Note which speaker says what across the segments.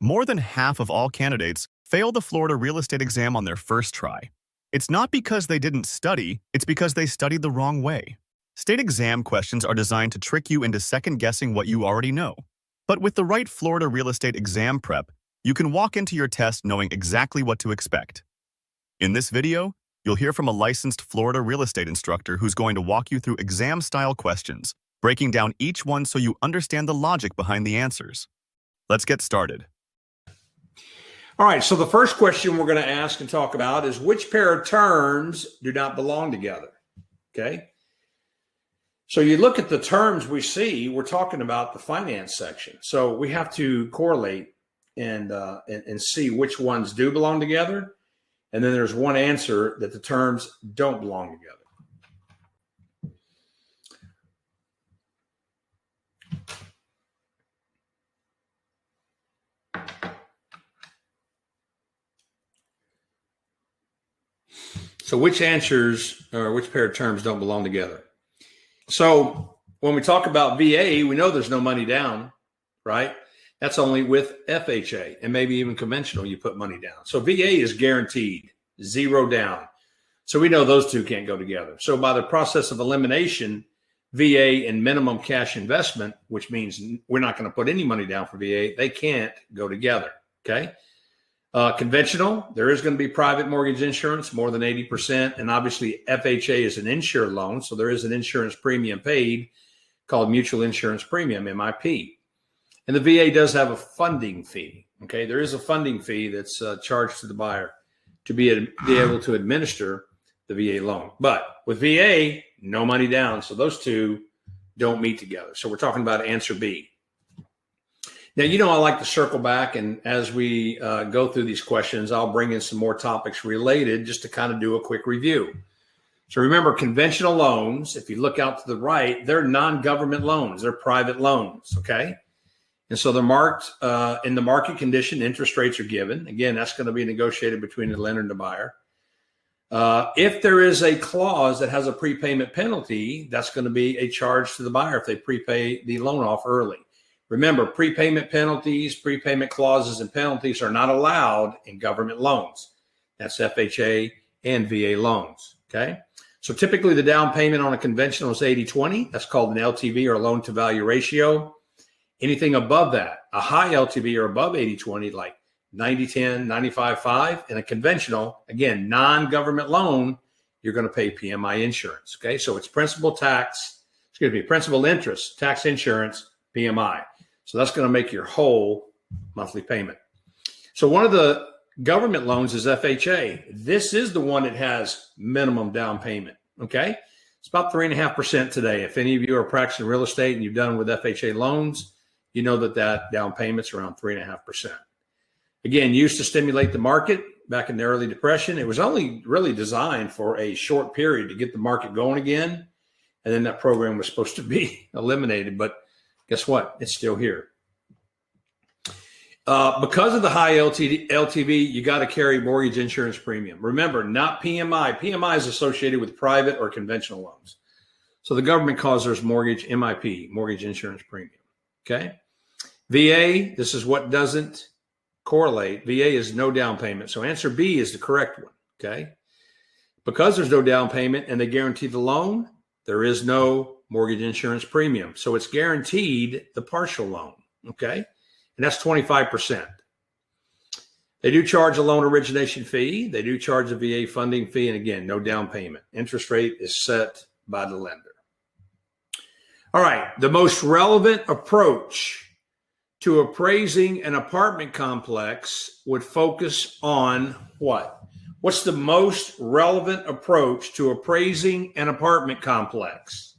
Speaker 1: More than half of all candidates fail the Florida real estate exam on their first try. It's not because they didn't study, it's because they studied the wrong way. State exam questions are designed to trick you into second-guessing what you already know. But with the right Florida real estate exam prep, you can walk into your test knowing exactly what to expect. In this video, you'll hear from a licensed Florida real estate instructor who's going to walk you through exam-style questions, breaking down each one so you understand the logic behind the answers. Let's get started.
Speaker 2: All right, so the first question we're going to ask and talk about is which pair of terms do not belong together, okay? So you look at the terms we see, we're talking about the finance section. So we have to correlate and see which ones do belong together. And then there's one answer that the terms don't belong together. So which answers or which pair of terms don't belong together? So when we talk about VA, we know there's no money down, right? That's only with FHA and maybe even conventional, you put money down. So VA is guaranteed, zero down. So we know those two can't go together. So by the process of elimination, VA and minimum cash investment, which means we're not going to put any money down for VA, they can't go together, okay? Conventional, there is going to be private mortgage insurance, more than 80%. And obviously FHA is an insured loan. So there is an insurance premium paid called mutual insurance premium, MIP. And the VA does have a funding fee. Okay. There is a funding fee that's charged to the buyer to be able to administer the VA loan. But with VA, no money down. So those two don't meet together. So we're talking about answer B. Now, you know, I like to circle back, and as we go through these questions, I'll bring in some more topics related just to kind of do a quick review. So remember, conventional loans, if you look out to the right, they're non-government loans. They're private loans, okay? And so they're marked in the market condition, interest rates are given. Again, that's going to be negotiated between the lender and the buyer. If there is a clause that has a prepayment penalty, that's going to be a charge to the buyer if they prepay the loan off early. Remember, prepayment penalties, prepayment clauses, and penalties are not allowed in government loans. That's FHA and VA loans, okay? So typically the down payment on a conventional is 80-20. That's called an LTV or loan-to-value ratio. Anything above that, a high LTV or above 80-20, like 90-10, 95-5, and a conventional, again, non-government loan, you're going to pay PMI insurance, okay? So it's principal interest, tax insurance, PMI. So that's going to make your whole monthly payment. So one of the government loans is FHA. This is the one that has minimum down payment, okay? It's about 3.5% today. If any of you are practicing real estate and you've done with FHA loans, you know that down payment's around 3.5%. Again, used to stimulate the market back in the early Depression. It was only really designed for a short period to get the market going again. And then that program was supposed to be eliminated, but guess what? It's still here. Because of the high LTV, you got to carry mortgage insurance premium. Remember, not PMI. PMI is associated with private or conventional loans. So the government calls theirs mortgage MIP, mortgage insurance premium. Okay. VA, this is what doesn't correlate. VA is no down payment. So answer B is the correct one. Okay. Because there's no down payment and they guarantee the loan, there is no mortgage insurance premium. So it's guaranteed the partial loan, okay? And that's 25%. They do charge a loan origination fee. They do charge a VA funding fee. And again, no down payment. Interest rate is set by the lender. All right, the most relevant approach to appraising an apartment complex would focus on what? What's the most relevant approach to appraising an apartment complex?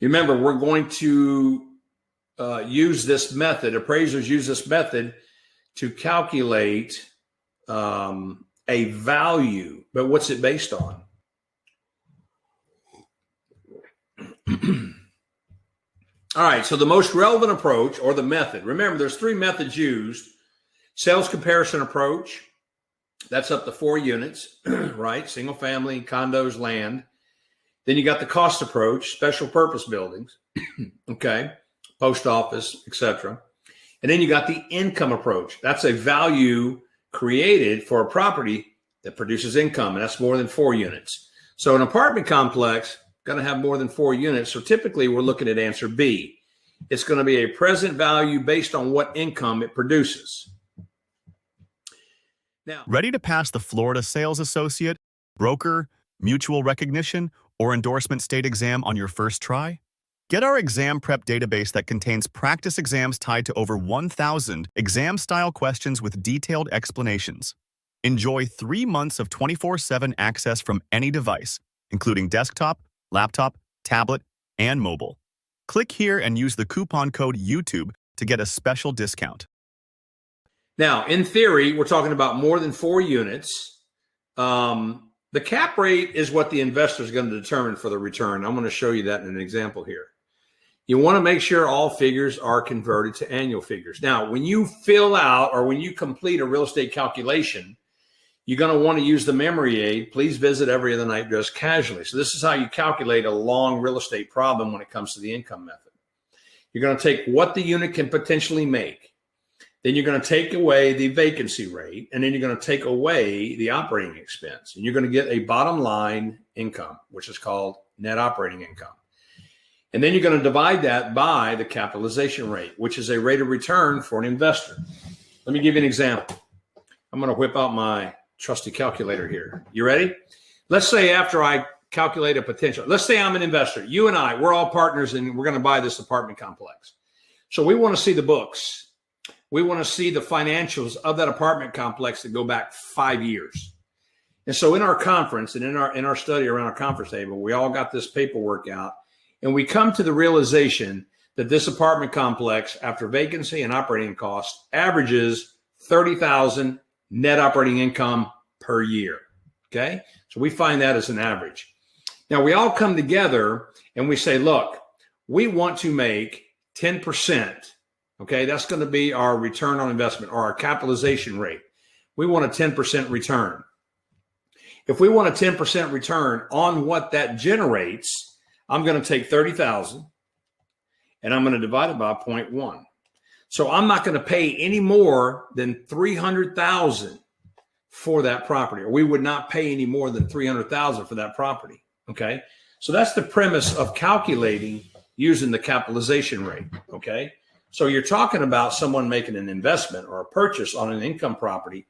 Speaker 2: Remember, we're going to use this method. Appraisers use this method to calculate a value, but what's it based on? All right, so the most relevant approach or the method. Remember, there's three methods used. Sales comparison approach, that's up to 4 units, right? Single family, condos, land. Then you got the cost approach, special purpose buildings, okay? post office, etc. And then you got the income approach. That's a value created for a property that produces income, and that's more than 4 units. So an apartment complex going to have more than 4 units. So typically we're looking at answer B. It's going to be a present value based on what income it produces. Now,
Speaker 1: Ready to pass the Florida Sales Associate, Broker, Mutual Recognition, or Endorsement State exam on your first try? Get our exam prep database that contains practice exams tied to over 1,000 exam-style questions with detailed explanations. Enjoy 3 months of 24/7 access from any device, including desktop, laptop, tablet, and mobile. Click here and use the coupon code YouTube to get a special discount.
Speaker 2: Now, in theory, we're talking about more than 4 units. The cap rate is what the investor is going to determine for the return. I'm going to show you that in an example here. You want to make sure all figures are converted to annual figures. Now, when you fill out or when you complete a real estate calculation, you're going to want to use the memory aid. Please visit every other night dressed casually. So this is how you calculate a long real estate problem when it comes to the income method. You're going to take what the unit can potentially make. Then you're going to take away the vacancy rate, and then you're going to take away the operating expense. And you're going to get a bottom line income, which is called net operating income. And then you're going to divide that by the capitalization rate, which is a rate of return for an investor. Let me give you an example. I'm going to whip out my trusty calculator here. You ready? Let's say after I calculate a potential, let's say I'm an investor. You and I, we're all partners, and we're going to buy this apartment complex. So we want to see the books. We want to see the financials of that apartment complex that go back 5 years. And so in our conference and in our study around our conference table, we all got this paperwork out, and we come to the realization that this apartment complex, after vacancy and operating costs, averages $30,000 net operating income per year. Okay. So we find that as an average. Now we all come together and we say, look, we want to make 10%. Okay, that's going to be our return on investment or our capitalization rate. We want a 10% return. If we want a 10% return on what that generates, I'm going to take 30,000 and I'm going to divide it by 0.1. So I'm not going to pay any more than 300,000 for that property, or we would not pay any more than 300,000 for that property. Okay, so that's the premise of calculating using the capitalization rate. Okay. So you're talking about someone making an investment or a purchase on an income property,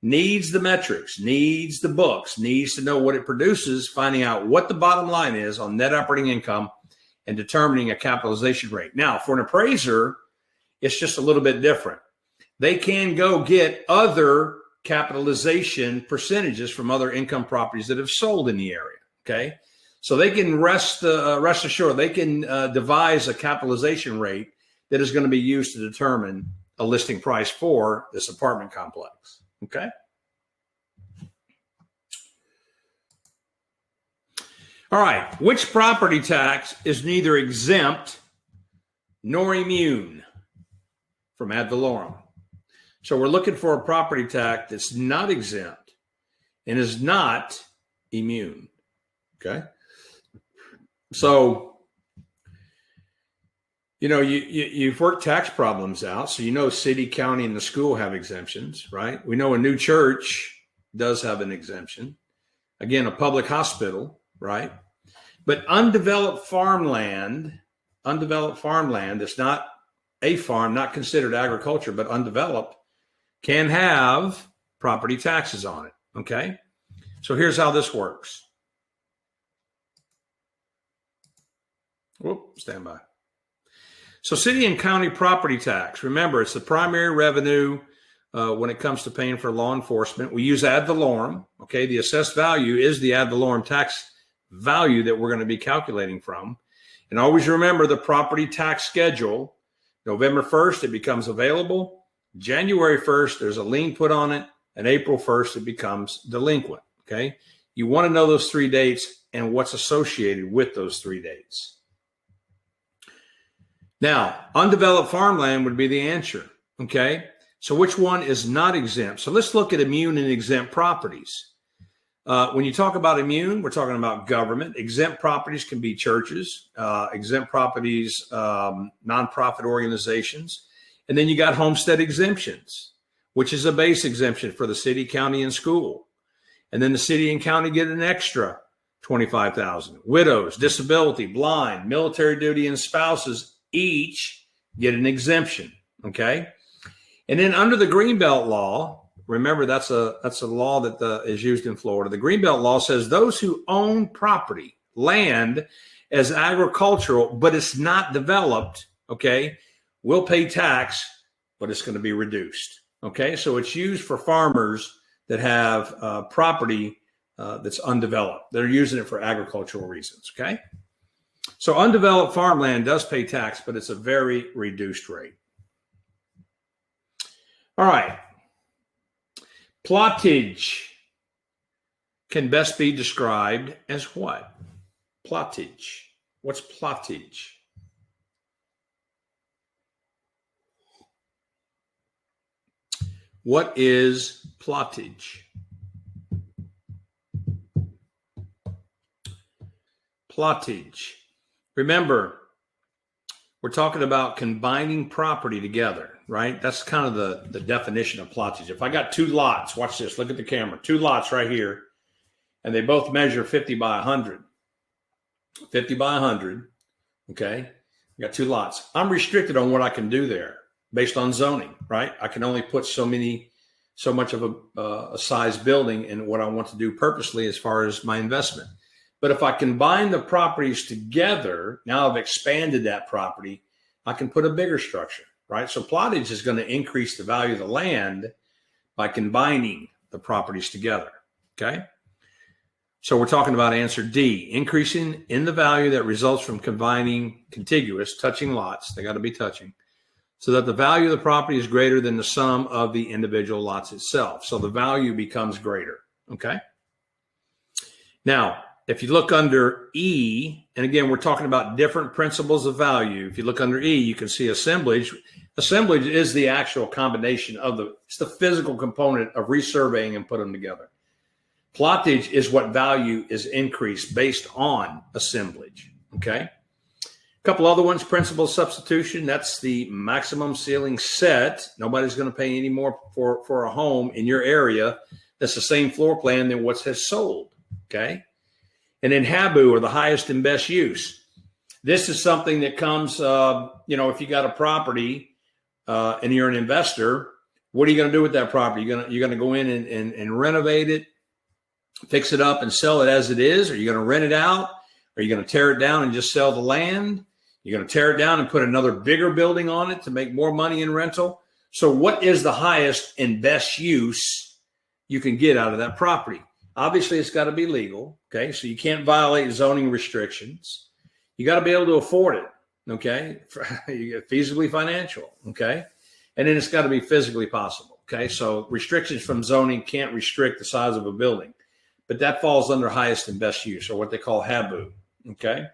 Speaker 2: needs the metrics, needs the books, needs to know what it produces, finding out what the bottom line is on net operating income and determining a capitalization rate. Now, for an appraiser, it's just a little bit different. They can go get other capitalization percentages from other income properties that have sold in the area. Okay. So they can rest assured, they can devise a capitalization rate that is going to be used to determine a listing price for this apartment complex. Okay. All right. Which property tax is neither exempt nor immune from ad valorem? So we're looking for a property tax that's not exempt and is not immune. Okay. So, you know, you've worked tax problems out. So, you know, city, county, and the school have exemptions, right? We know a new church does have an exemption. Again, a public hospital, right? But undeveloped farmland that's not a farm, not considered agriculture, but undeveloped, can have property taxes on it. Okay. So here's how this works. Whoop, stand by. So city and county property tax, remember, it's the primary revenue when it comes to paying for law enforcement. We use ad valorem. Okay. The assessed value is the ad valorem tax value that we're going to be calculating from. And always remember the property tax schedule. November 1st, it becomes available. January 1st, there's a lien put on it. And April 1st, it becomes delinquent. Okay. You want to know those 3 dates and what's associated with those 3 dates. Now, undeveloped farmland would be the answer. Okay. So which one is not exempt? So let's look at immune and exempt properties. When you talk about immune, we're talking about government. Exempt properties can be churches, exempt properties, nonprofit organizations. And then you got homestead exemptions, which is a base exemption for the city, county, and school. And then the city and county get an extra $25,000. Widows, disability, blind, military duty, and spouses each get an exemption. Okay. And then under the Greenbelt law, remember that's a law that is used in Florida. The Greenbelt law says those who own property, land as agricultural, but it's not developed, okay, will pay tax, but it's going to be reduced. Okay. So it's used for farmers that have property that's undeveloped. They're using it for agricultural reasons. Okay. So undeveloped farmland does pay tax, but it's a very reduced rate. All right. Plottage can best be described as what? Plottage. What's plottage? What is plottage? Plottage. Remember, we're talking about combining property together, right? That's kind of the definition of plottage. If I got two lots, watch this, look at the camera, two lots right here, and they both measure 50 by 100. 50 by 100, okay? I got two lots. I'm restricted on what I can do there based on zoning, right? I can only put so much of a size building in what I want to do purposely as far as my investment. But if I combine the properties together, now I've expanded that property, I can put a bigger structure, right? So plottage is going to increase the value of the land by combining the properties together, okay? So we're talking about answer D, increasing in the value that results from combining contiguous, touching lots, they got to be touching, so that the value of the property is greater than the sum of the individual lots itself. So the value becomes greater, okay? Now, if you look under E, and again, we're talking about different principles of value. If you look under E, you can see assemblage. Assemblage is the actual combination of it's the physical component of resurveying and put them together. Plottage is what value is increased based on assemblage, okay? A couple other ones, principal substitution. That's the maximum ceiling set. Nobody's going to pay any more for a home in your area that's the same floor plan than what has sold, okay? And then HABU, or the highest and best use. This is something that comes, if you got a property and you're an investor, what are you going to do with that property? You're going to go in and renovate it, fix it up and sell it as it is? Are you going to rent it out? Are you going to tear it down and just sell the land? You're going to tear it down and put another bigger building on it to make more money in rental? So what is the highest and best use you can get out of that property? Obviously, it's got to be legal, okay? So you can't violate zoning restrictions. You got to be able to afford it, okay? Feasibly financial, okay? And then it's got to be physically possible, okay? So restrictions from zoning can't restrict the size of a building, but that falls under highest and best use, or what they call HABU, okay?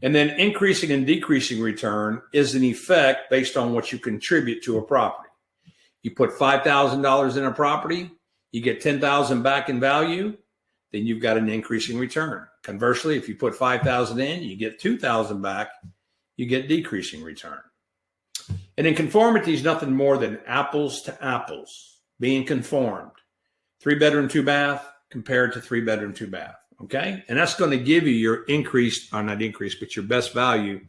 Speaker 2: And then increasing and decreasing return is an effect based on what you contribute to a property. You put $5,000 in a property, you get $10,000 back in value, then you've got an increasing return. Conversely, if you put $5,000 in, you get $2,000 back, you get decreasing return. And in conformity is nothing more than apples to apples, being conformed. 3-bedroom, 2-bath compared to 3-bedroom, 2-bath. Okay. And that's going to give you your but your best value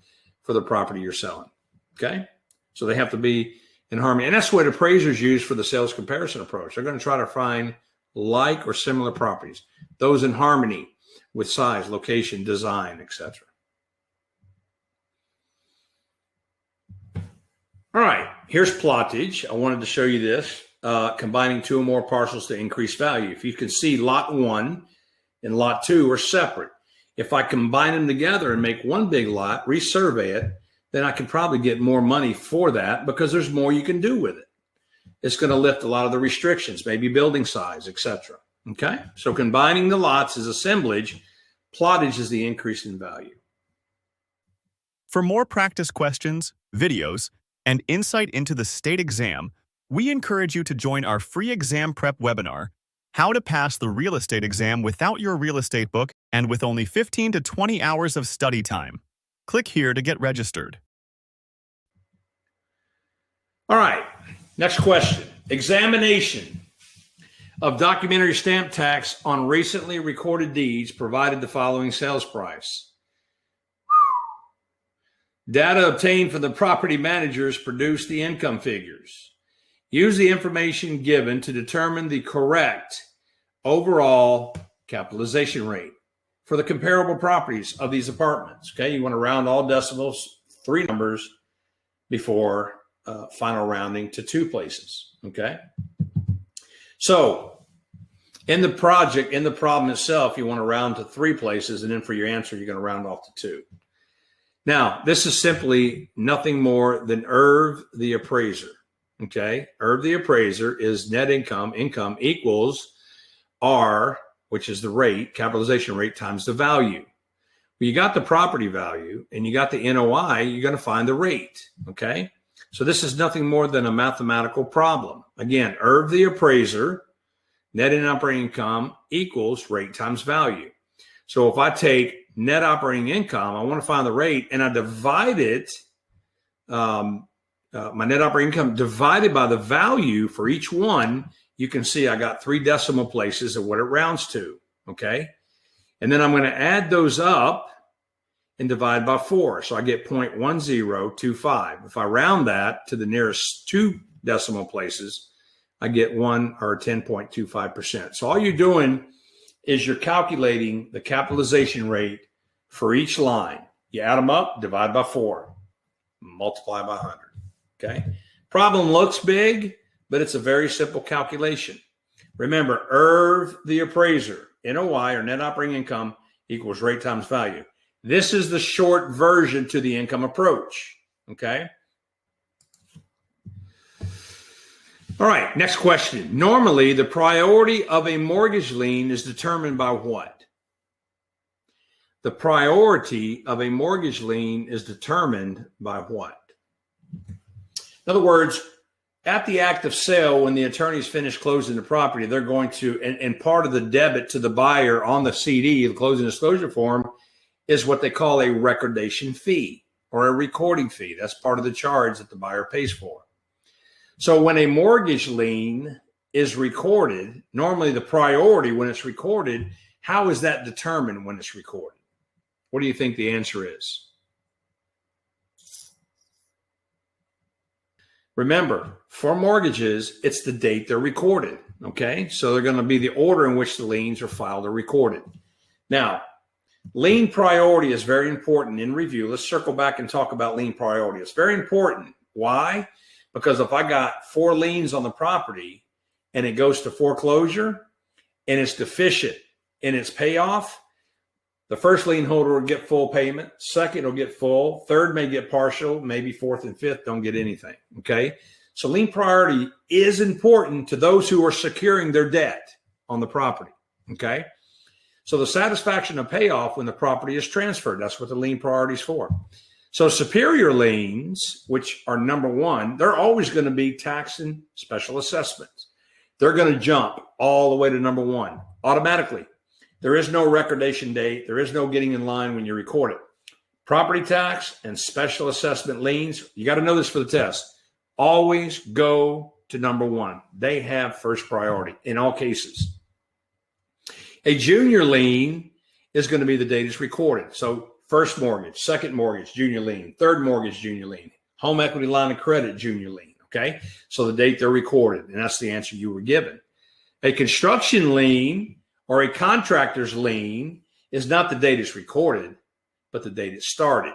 Speaker 2: for the property you're selling. Okay. So they have to be in harmony. And that's what appraisers use for the sales comparison approach. They're going to try to find like or similar properties, those in harmony with size, location, design, etc. All right, here's plottage. I wanted to show you this, combining two or more parcels to increase value. If you can see, lot 1 and lot 2 are separate. If I combine them together and make one big lot, resurvey it, then I can probably get more money for that because there's more you can do with it. It's going to lift a lot of the restrictions, maybe building size, etc. Okay, so combining the lots is assemblage. Plottage is the increase in value.
Speaker 1: For more practice questions, videos, and insight into the state exam, we encourage you to join our free exam prep webinar, How to pass the real estate exam without your real estate book and with only 15 to 20 hours of study time. Click here to get registered.
Speaker 2: All right, next question. Examination of documentary stamp tax on recently recorded deeds provided the following sales price. Data obtained from the property managers produce the income figures. Use the information given to determine the correct overall capitalization rate for the comparable properties of these apartments. Okay, you want to round all decimals, 3 numbers before final rounding to 2 places. Okay, so in the project, in the problem itself, you want to round to 3 places, and then for your answer, you're going to round off to 2. Now, this is simply nothing more than IRV the appraiser. Okay, IRV the appraiser is net income. Income equals R, which is the rate, capitalization rate, times the value. Well, you got the property value and you got the NOI, you're going to find the rate. Okay, so this is nothing more than a mathematical problem. Again, IRV the appraiser, net operating income equals rate times value. So if I take net operating income, I want to find the rate, and I divide it, my net operating income divided by the value for each one, you can see I got 3 decimal places of what it rounds to, okay? And then I'm going to add those up and divide by 4. So I get 0.1025. If I round that to the nearest 2 decimal places, I get 10.25%. So all you're doing is you're calculating the capitalization rate for each line. You add them up, divide by 4, multiply by 100. Okay. Problem looks big, but it's a very simple calculation. Remember, IRV the appraiser, NOI or net operating income equals rate times value. This is the short version to the income approach. Okay. All right. Next question. Normally, the priority of a mortgage lien is determined by what? The priority of a mortgage lien is determined by what? In other words, at the act of sale, when the attorneys finish closing the property, they're going to, and part of the debit to the buyer on the CD, the closing disclosure form, is what they call a recordation fee or a recording fee. That's part of the charge that the buyer pays for. So when a mortgage lien is recorded, normally the priority when it's recorded, how is that determined when it's recorded? What do you think the answer is? Remember, for mortgages, it's the date they're recorded, okay? So they're going to be the order in which the liens are filed or recorded. Now, lien priority is very important in review. Let's circle back and talk about lien priority. It's very important. Why? Because if I got 4 liens on the property and it goes to foreclosure and it's deficient in its payoff, the first lien holder will get full payment. Second will get full. Third may get partial. Maybe fourth and fifth don't get anything. Okay. So lien priority is important to those who are securing their debt on the property. Okay. So the satisfaction of payoff when the property is transferred, that's what the lien priority is for. So superior liens, which are number 1, they're always going to be tax and special assessments. They're going to jump all the way to number 1 automatically. There is no recordation date. There is no getting in line when you record it. Property tax and special assessment liens, you got to know this for the test, always go to number 1. They have first priority in all cases. A junior lien is going to be the date it's recorded. So first mortgage, second mortgage, junior lien, third mortgage, junior lien, home equity line of credit, junior lien. Okay. So the date they're recorded, and that's the answer you were given. A construction lien or a contractor's lien is not the date it's recorded, but the date it started.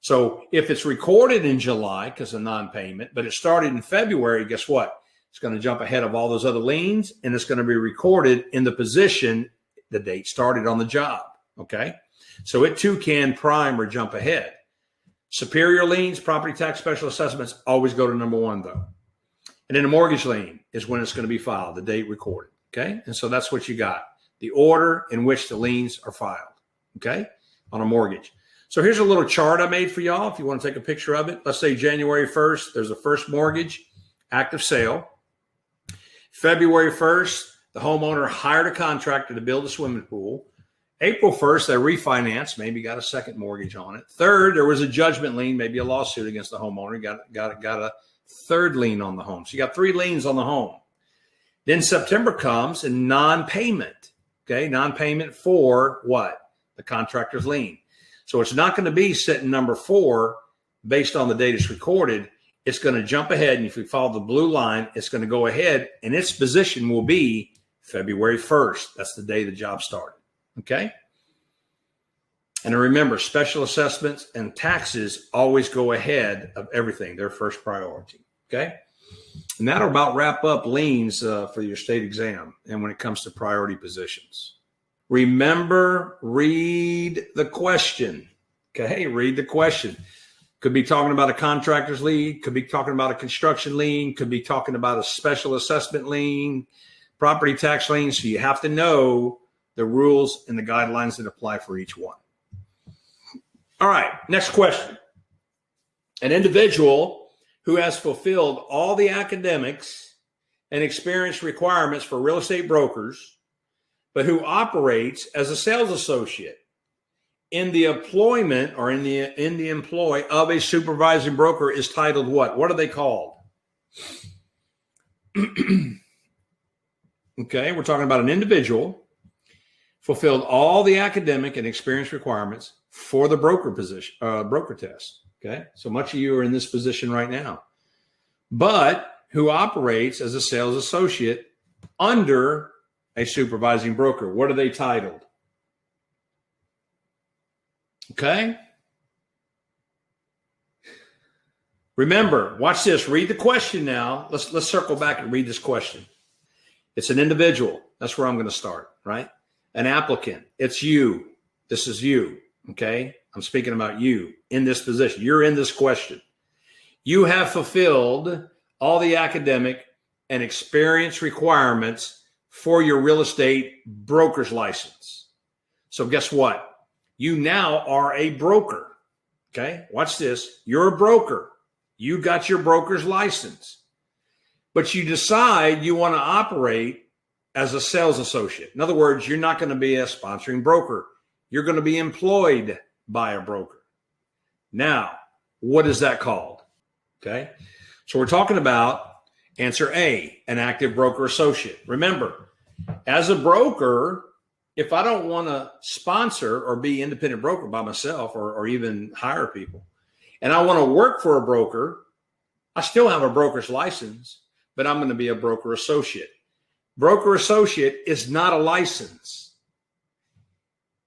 Speaker 2: So if it's recorded in July because of non-payment, but it started in February, guess what? It's going to jump ahead of all those other liens, and it's going to be recorded in the position the date started on the job. Okay. So it too can prime or jump ahead. Superior liens, property tax, special assessments always go to number 1 though. And then a mortgage lien is when it's going to be filed, the date recorded. Okay. And so that's what you got. The order in which the liens are filed, okay, on a mortgage. So here's a little chart I made for y'all if you want to take a picture of it. Let's say January 1st, there's a first mortgage, act of sale. February 1st, The homeowner hired a contractor to build a swimming pool. April 1st, they refinanced, maybe got a second mortgage on it. Third, there was a judgment lien, maybe a lawsuit against the homeowner, got a third lien on the home. So you got 3 liens on the home. Then September comes and non-payment. Okay, non-payment for what? The contractor's lien. So it's not going to be sitting number 4 based on the date it's recorded. It's going to jump ahead, and if we follow the blue line, it's going to go ahead, and its position will be February 1st. That's the day the job started. Okay? And remember, special assessments and taxes always go ahead of everything. They're first priority. Okay? And that'll about wrap up liens for your state exam and when it comes to priority positions. Remember, read the question. Okay? Read the question. Could be talking about a contractor's lien, could be talking about a construction lien, could be talking about a special assessment lien, property tax lien. So you have to know the rules and the guidelines that apply for each one. All right, next question. An individual who has fulfilled all the academics and experience requirements for real estate brokers, but who operates as a sales associate in the employment or in the employ of a supervising broker is titled what? What are they called? Okay, we're talking about an individual fulfilled all the academic and experience requirements for the broker position, broker test. Okay, so much of you are in this position right now, but who operates as a sales associate under a supervising broker. What are they titled? Okay. Remember, watch this. Read the question now. Let's circle back and read this question. It's an individual. That's where I'm going to start, right? An applicant. It's you. This is you. Okay. I'm speaking about you in this position. You're in this question. You have fulfilled all the academic and experience requirements for your real estate broker's license. So guess what? You now are a broker. Okay. Watch this. You're a broker. You got your broker's license, but you decide you want to operate as a sales associate. In other words, you're not going to be a sponsoring broker. You're going to be employed by a broker. Now, what is that called? Okay. So we're talking about answer A, an active broker associate. Remember, as a broker, if I don't want to sponsor or be independent broker by myself or even hire people, and I want to work for a broker, I still have a broker's license, but I'm going to be a broker associate. Broker associate is not a license.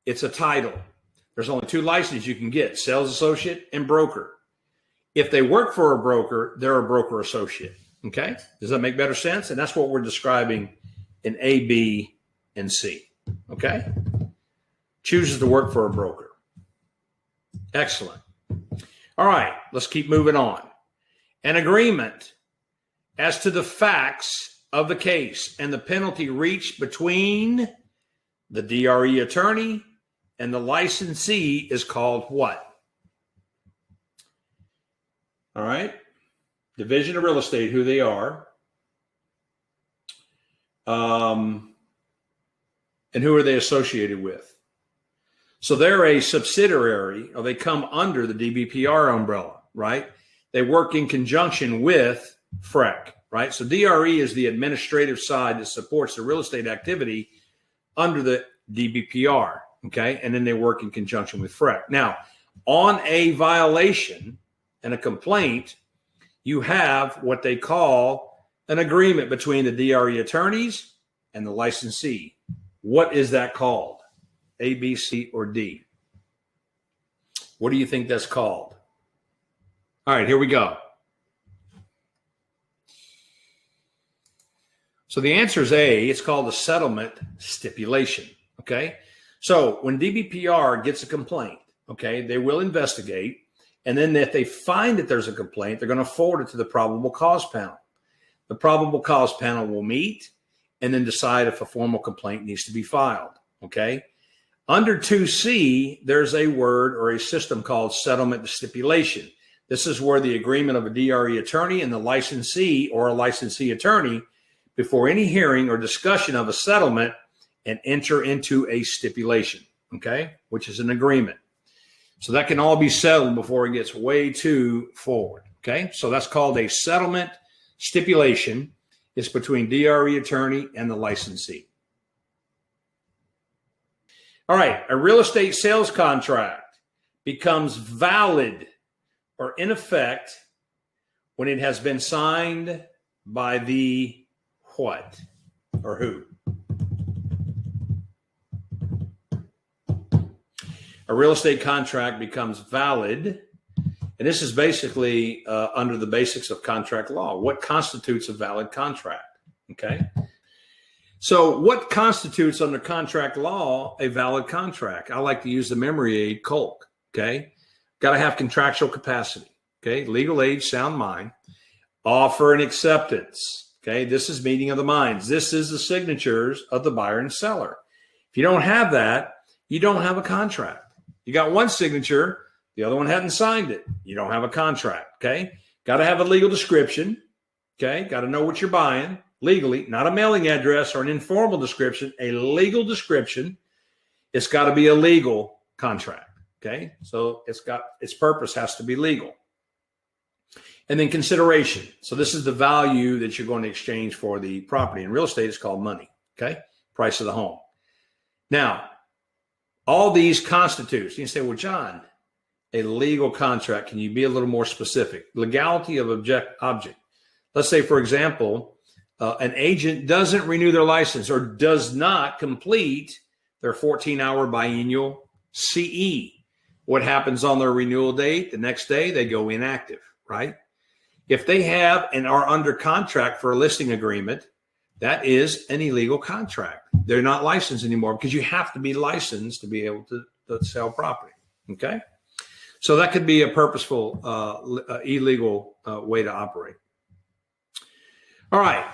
Speaker 2: It's a title. There's only 2 licenses you can get, sales associate and broker. If they work for a broker, they're a broker associate. Okay? Does that make better sense? And that's what we're describing in A, B, and C. Okay? Chooses to work for a broker. Excellent. All right, let's keep moving on. An agreement as to the facts of the case and the penalty reached between the DRE attorney and the licensee is called what? All right. Division of Real Estate, who they are. And who are they associated with? So they're a subsidiary, or they come under the DBPR umbrella, right? They work in conjunction with FREC, right? So DRE is the administrative side that supports the real estate activity under the DBPR, okay? And then they work in conjunction with FREC. Now, on a violation and a complaint, you have what they call an agreement between the DRE attorneys and the licensee. What is that called? A, B, C, or D? What do you think that's called? All right, here we go. So the answer is A. It's called a settlement stipulation, okay? So when DBPR gets a complaint, okay, they will investigate. And then if they find that there's a complaint, they're going to forward it to the probable cause panel. The probable cause panel will meet and then decide if a formal complaint needs to be filed, okay? Under 2C, there's a word or a system called settlement stipulation. This is where the agreement of a DRE attorney and the licensee or a licensee attorney before any hearing or discussion of a settlement and enter into a stipulation, okay, which is an agreement. So that can all be settled before it gets way too forward, okay? So that's called a settlement stipulation. It's between DRE attorney and the licensee. All right, a real estate sales contract becomes valid or in effect when it has been signed by the what or who? A real estate contract becomes valid, and this is basically under the basics of contract law. What constitutes a valid contract? Okay. So what constitutes under contract law a valid contract? I like to use the memory aid, COLC. Okay. Got to have contractual capacity. Okay. Legal age, sound mind. Offer and acceptance. Okay. This is meeting of the minds. This is the signatures of the buyer and seller. If you don't have that, you don't have a contract. You got one signature, the other one hadn't signed it. You don't have a contract, okay? Got to have a legal description, okay? Got to know what you're buying legally, not a mailing address or an informal description, a legal description. It's got to be a legal contract, okay? So its purpose has to be legal. And then consideration. So this is the value that you're going to exchange for the property. In real estate, it's called money, okay? Price of the home. Now, all these constitutes, you say, well, John, a legal contract, can you be a little more specific? Legality of object. Let's say, for example, an agent doesn't renew their license or does not complete their 14-hour biennial CE. What happens on their renewal date? The next day, they go inactive, right? If they have and are under contract for a listing agreement, that is an illegal contract. They're not licensed anymore because you have to be licensed to be able to sell property, okay? So that could be a purposeful illegal way to operate. All right.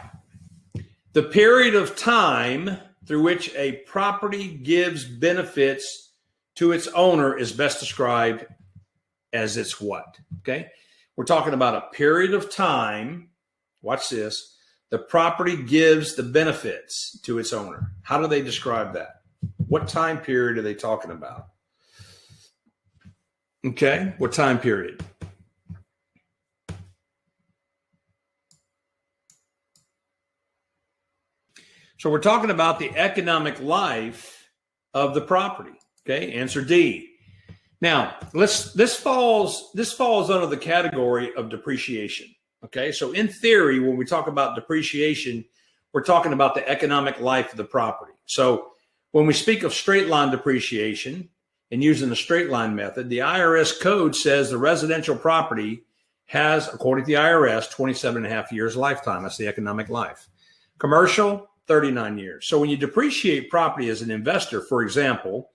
Speaker 2: The period of time through which a property gives benefits to its owner is best described as its what, okay? We're talking about a period of time, watch this, the property gives the benefits to its owner. How do they describe that? What time period are they talking about? Okay, what time period? So we're talking about the economic life of the property. Okay, answer D. Now, this falls under the category of depreciation. Okay, so in theory, when we talk about depreciation, we're talking about the economic life of the property. So when we speak of straight line depreciation and using the straight line method, the IRS code says the residential property has, according to the IRS, 27 and a half years lifetime. That's the economic life. Commercial, 39 years. So when you depreciate property as an investor, for example,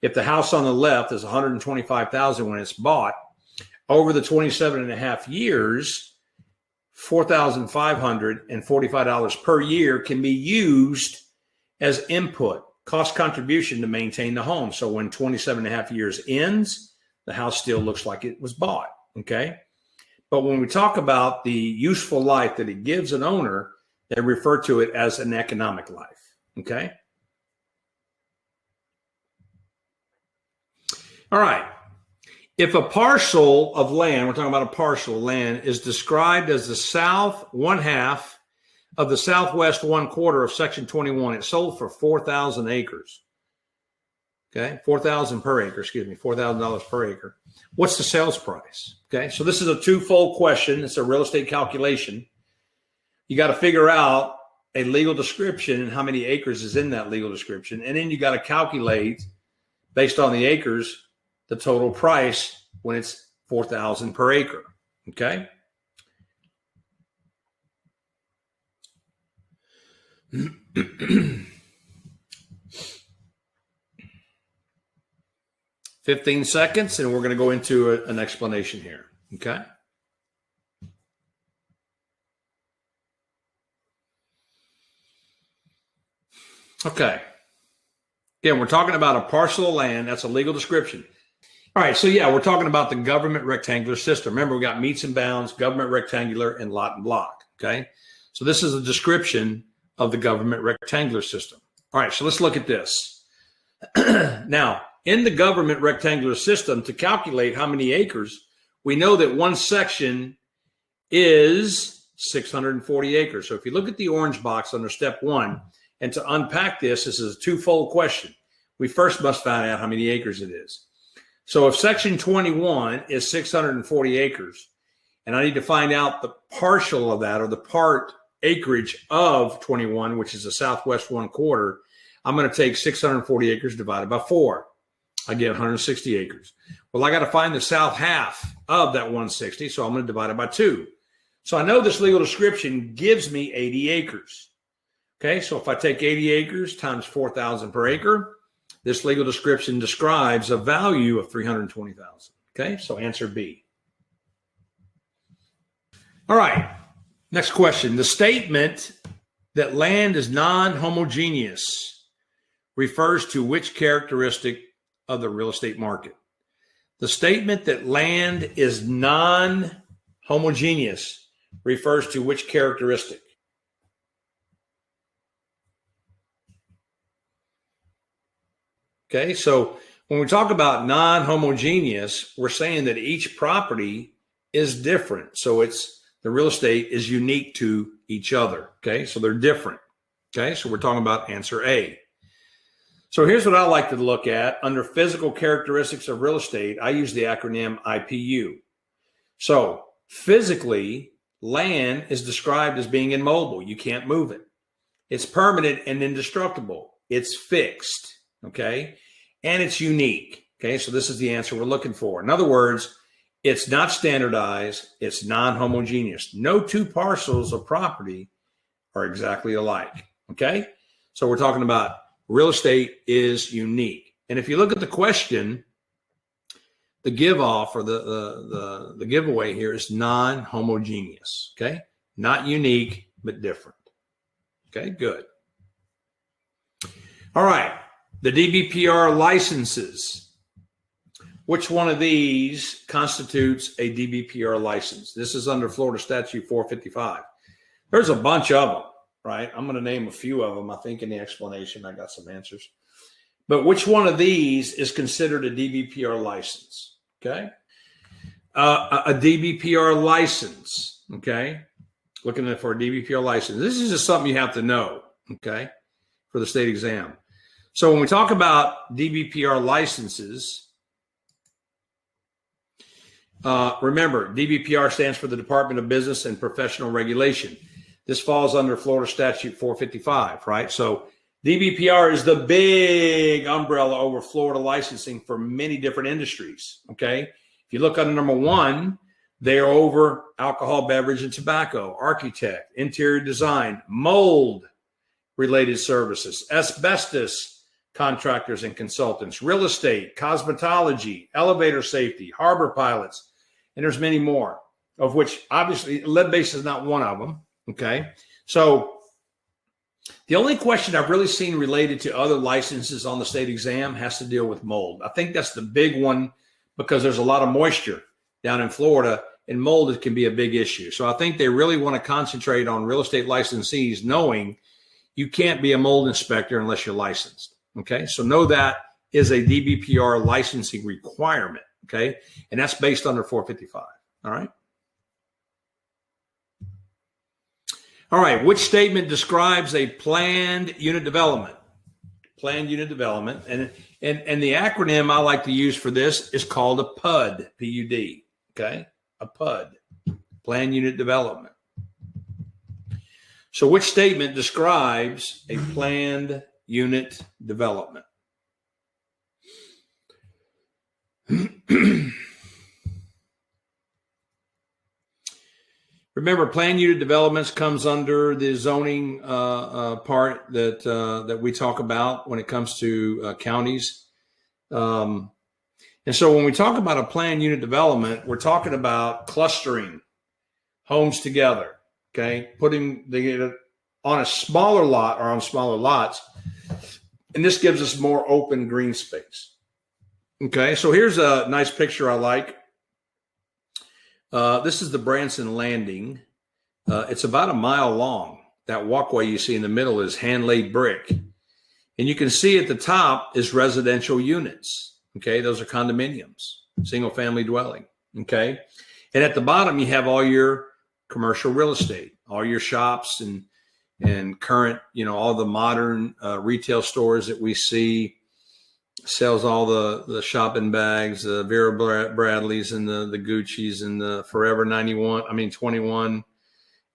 Speaker 2: if the house on the left is $125,000 when it's bought, over the 27 and a half years, $4,545 per year can be used as input, cost contribution to maintain the home. So when 27 and a half years ends, the house still looks like it was bought, okay? But when we talk about the useful life that it gives an owner, they refer to it as an economic life, okay? All right. If a parcel of land, we're talking about a parcel of land, is described as the south 1/2 of the southwest 1/4 of section 21, it's sold for 4,000 acres. Okay, 4,000 per acre, excuse me, $4,000 per acre. What's the sales price? Okay, so this is a twofold question. It's a real estate calculation. You got to figure out a legal description and how many acres is in that legal description. And then you got to calculate, based on the acres, the total price when it's 4,000 per acre, okay? "15 seconds, and we're going to go into an explanation here, okay? Okay. Again, we're talking about a parcel of land. That's a legal description. All right, so yeah, we're talking about the government rectangular system. Remember, we got meets and bounds, government rectangular, and lot and block, okay? So this is a description of the government rectangular system. All right, so let's look at this. Now, in the government rectangular system, to calculate how many acres, we know that one section is 640 acres. So if you look at the orange box under step 1, and to unpack this, this is a twofold question. We first must find out how many acres it is. So if section 21 is 640 acres, and I need to find out the partial of that, or the part acreage of 21, which is the southwest 1/4, I'm going to take 640 acres divided by 4. I get 160 acres. Well, I got to find the south half of that 160, so I'm going to divide it by 2. So I know this legal description gives me 80 acres. Okay, so if I take 80 acres times 4,000 per acre, this legal description describes a value of 320,000. Okay, so answer B. All right, next question. The statement that land is non-homogeneous refers to which characteristic of the real estate market? The statement that land is non-homogeneous refers to which characteristic? Okay, so when we talk about non-homogeneous, we're saying that each property is different. So the real estate is unique to each other. Okay, so they're different. Okay, so we're talking about answer A. So here's what I like to look at. Under physical characteristics of real estate, I use the acronym IPU. So physically, land is described as being immobile. You can't move it. It's permanent and indestructible. It's fixed. Okay, and it's unique. Okay, so this is the answer we're looking for. In other words, it's not standardized. It's non-homogeneous. No two parcels of property are exactly alike. Okay, so we're talking about real estate is unique. And if you look at the question, the give off or the giveaway here is non-homogeneous. Okay, not unique, but different. Okay, good. All right. The DBPR licenses. Which one of these constitutes a DBPR license? This is under Florida Statute 455. There's a bunch of them, right? I'm going to name a few of them. I think in the explanation, I got some answers. But which one of these is considered a DBPR license? Okay. A DBPR license. Okay. Looking for a DBPR license. This is just something you have to know. Okay. For the state exam. So when we talk about DBPR licenses, remember, DBPR stands for the Department of Business and Professional Regulation. This falls under Florida Statute 455, right? So DBPR is the big umbrella over Florida licensing for many different industries, okay? If you look under number 1, they are over alcohol, beverage, and tobacco, architect, interior design, mold related services, asbestos contractors and consultants, real estate, cosmetology, elevator safety, harbor pilots, and there's many more, of which obviously lead-based is not one of them, okay? So the only question I've really seen related to other licenses on the state exam has to deal with mold. I think that's the big one because there's a lot of moisture down in Florida, and mold can be a big issue. So I think they really want to concentrate on real estate licensees knowing you can't be a mold inspector unless you're licensed. Okay, so know that is a DBPR licensing requirement. Okay, and that's based under 455. All right. All right. Which statement describes a planned unit development? Planned unit development, and the acronym I like to use for this is called a PUD. PUD. Okay, a PUD. Planned unit development. So which statement describes a planned unit development? Remember, planned unit developments comes under the zoning part that we talk about when it comes to counties. And so when we talk about a planned unit development, we're talking about clustering homes together. Okay, putting the on a smaller lot or on smaller lots, and this gives us more open green space. Okay, so here's a nice picture I like. This is the Branson Landing It's about a mile long. That walkway you see in the middle is hand-laid brick. And you can see at the top is residential units. Okay, those are condominiums, single-family dwelling. Okay, and at the bottom you have all your commercial real estate, all your shops and current, all the modern retail stores that we see, sells all the shopping bags, the Vera Bradleys and the Gucci's and the Forever 21,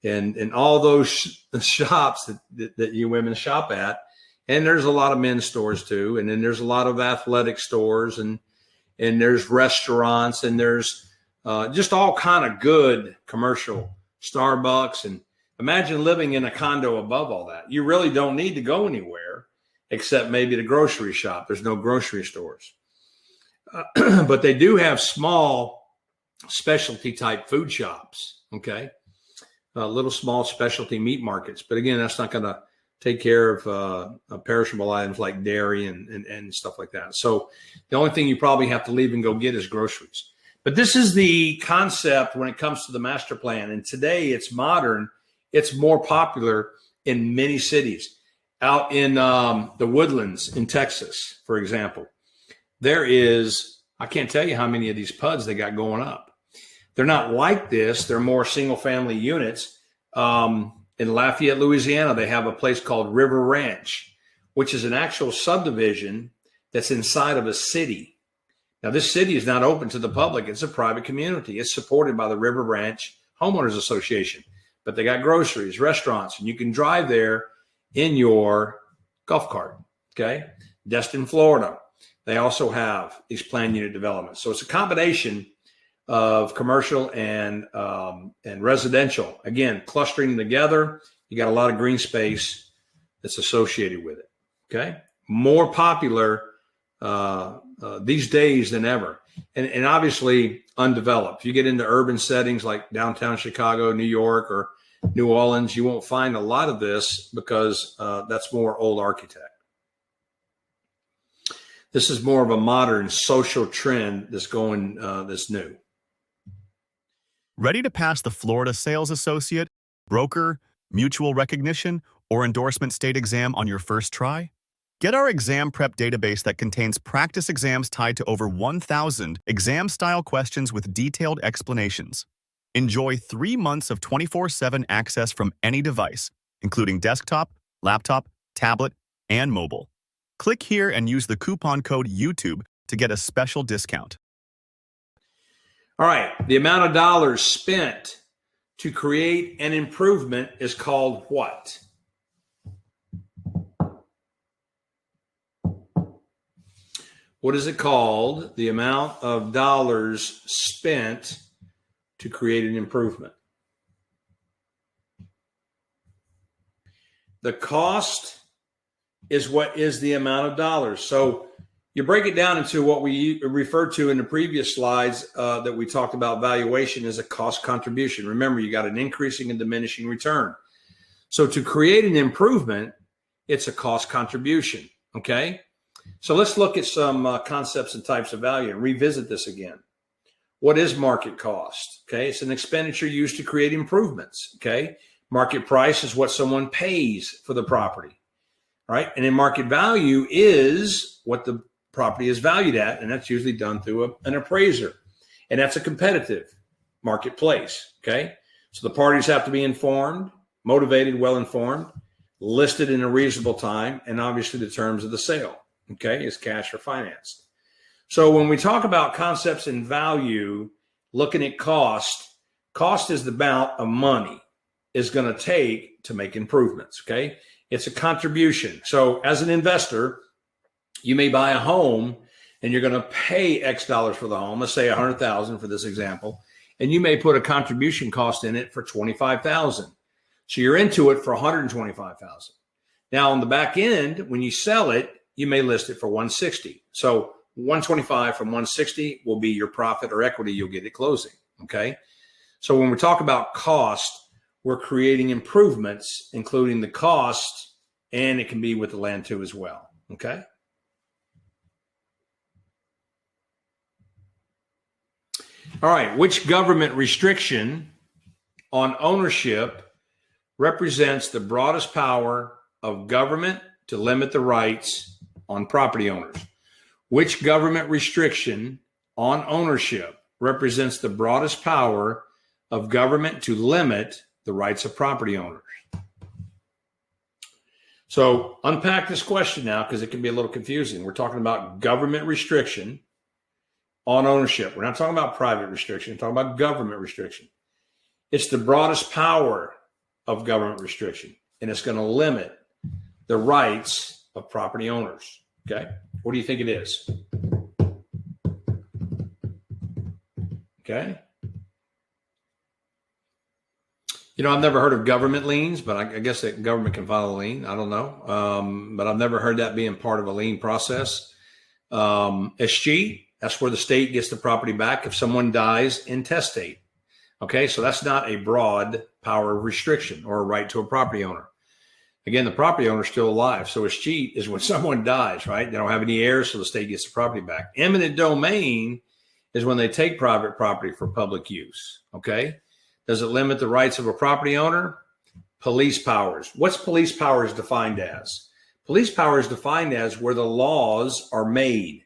Speaker 2: and all those shops that you women shop at. And there's a lot of men's stores too. And then there's a lot of athletic stores and there's restaurants and there's just all kind of good commercial, Starbucks. And imagine living in a condo above all that. You really don't need to go anywhere except maybe the grocery shop. There's no grocery stores. But they do have small specialty type food shops, okay? Little small specialty meat markets. But again, that's not going to take care of perishable items like dairy and stuff like that. So the only thing you probably have to leave and go get is groceries. But this is the concept when it comes to the master plan. And today it's modern. It's more popular in many cities. Out in the Woodlands in Texas, for example, there is, I can't tell you how many of these PUDs they got going up. They're not like this. They're more single family units. In Lafayette, Louisiana, they have a place called River Ranch, which is an actual subdivision that's inside of a city. Now, this city is not open to the public. It's a private community. It's supported by the River Ranch Homeowners Association. But they got groceries, restaurants, and you can drive there in your golf cart, okay? Destin, Florida. They also have these planned unit developments. So it's a combination of commercial and residential. Again, clustering together, you got a lot of green space that's associated with it, okay? More popular these days than ever. And obviously undeveloped. If you get into urban settings like downtown Chicago, New York, or New Orleans, you won't find a lot of this because that's more old architect. This is more of a modern social trend that's going, that's new.
Speaker 1: Ready to pass the Florida Sales Associate, Broker, Mutual Recognition, or Endorsement State exam on your first try? Get our exam prep database that contains practice exams tied to over 1,000 exam-style questions with detailed explanations. Enjoy 3 months of 24/7 access from any device, including desktop, laptop, tablet, and mobile. Click here and use the coupon code YouTube to get a special discount.
Speaker 2: All right, the amount of dollars spent to create an improvement is called what? What is it called? The amount of dollars spent to create an improvement. The cost is what is the amount of dollars. So you break it down into what we referred to in the previous slides that we talked about valuation as a cost contribution. Remember, you got an increasing and diminishing return. So to create an improvement, it's a cost contribution, okay? So let's look at some concepts and types of value and revisit this again. What is market cost? Okay, it's an expenditure used to create improvements, okay? Market price is what someone pays for the property, right? And then market value is what the property is valued at, and that's usually done through an appraiser. And that's a competitive marketplace, okay? So the parties have to be informed, motivated, well-informed, listed in a reasonable time, and obviously the terms of the sale, okay, is cash or financed. So when we talk about concepts in value, looking at cost is the amount of money is going to take to make improvements, okay? It's a contribution. So as an investor, you may buy a home and you're going to pay X dollars for the home, let's say $100,000 for this example, and you may put a contribution cost in it for $25,000. So you're into it for $125,000. Now on the back end, when you sell it, you may list it for $160,000. So $125,000 from $160,000 will be your profit or equity you'll get at closing, okay? So when we talk about cost, we're creating improvements, including the cost, and it can be with the land too as well, okay? All right, which government restriction on ownership represents the broadest power of government to limit the rights on property owners. Which government restriction on ownership represents the broadest power of government to limit the rights of property owners? So unpack this question now, because it can be a little confusing. We're talking about government restriction on ownership. We're not talking about private restriction. We're talking about government restriction. It's the broadest power of government restriction, and it's going to limit the rights of property owners. Okay? What do you think it is? Okay? You know, I've never heard of government liens, but I guess that government can file a lien. I don't know. But I've never heard that being part of a lien process. Escheat, that's where the state gets the property back if someone dies intestate. Okay, so that's not a broad power of restriction or a right to a property owner. Again, the property owner is still alive. So escheat is when someone dies, right? They don't have any heirs, so the state gets the property back. Eminent domain is when they take private property for public use. Okay? Does it limit the rights of a property owner? Police powers. What's police powers defined as? Police power is defined as where the laws are made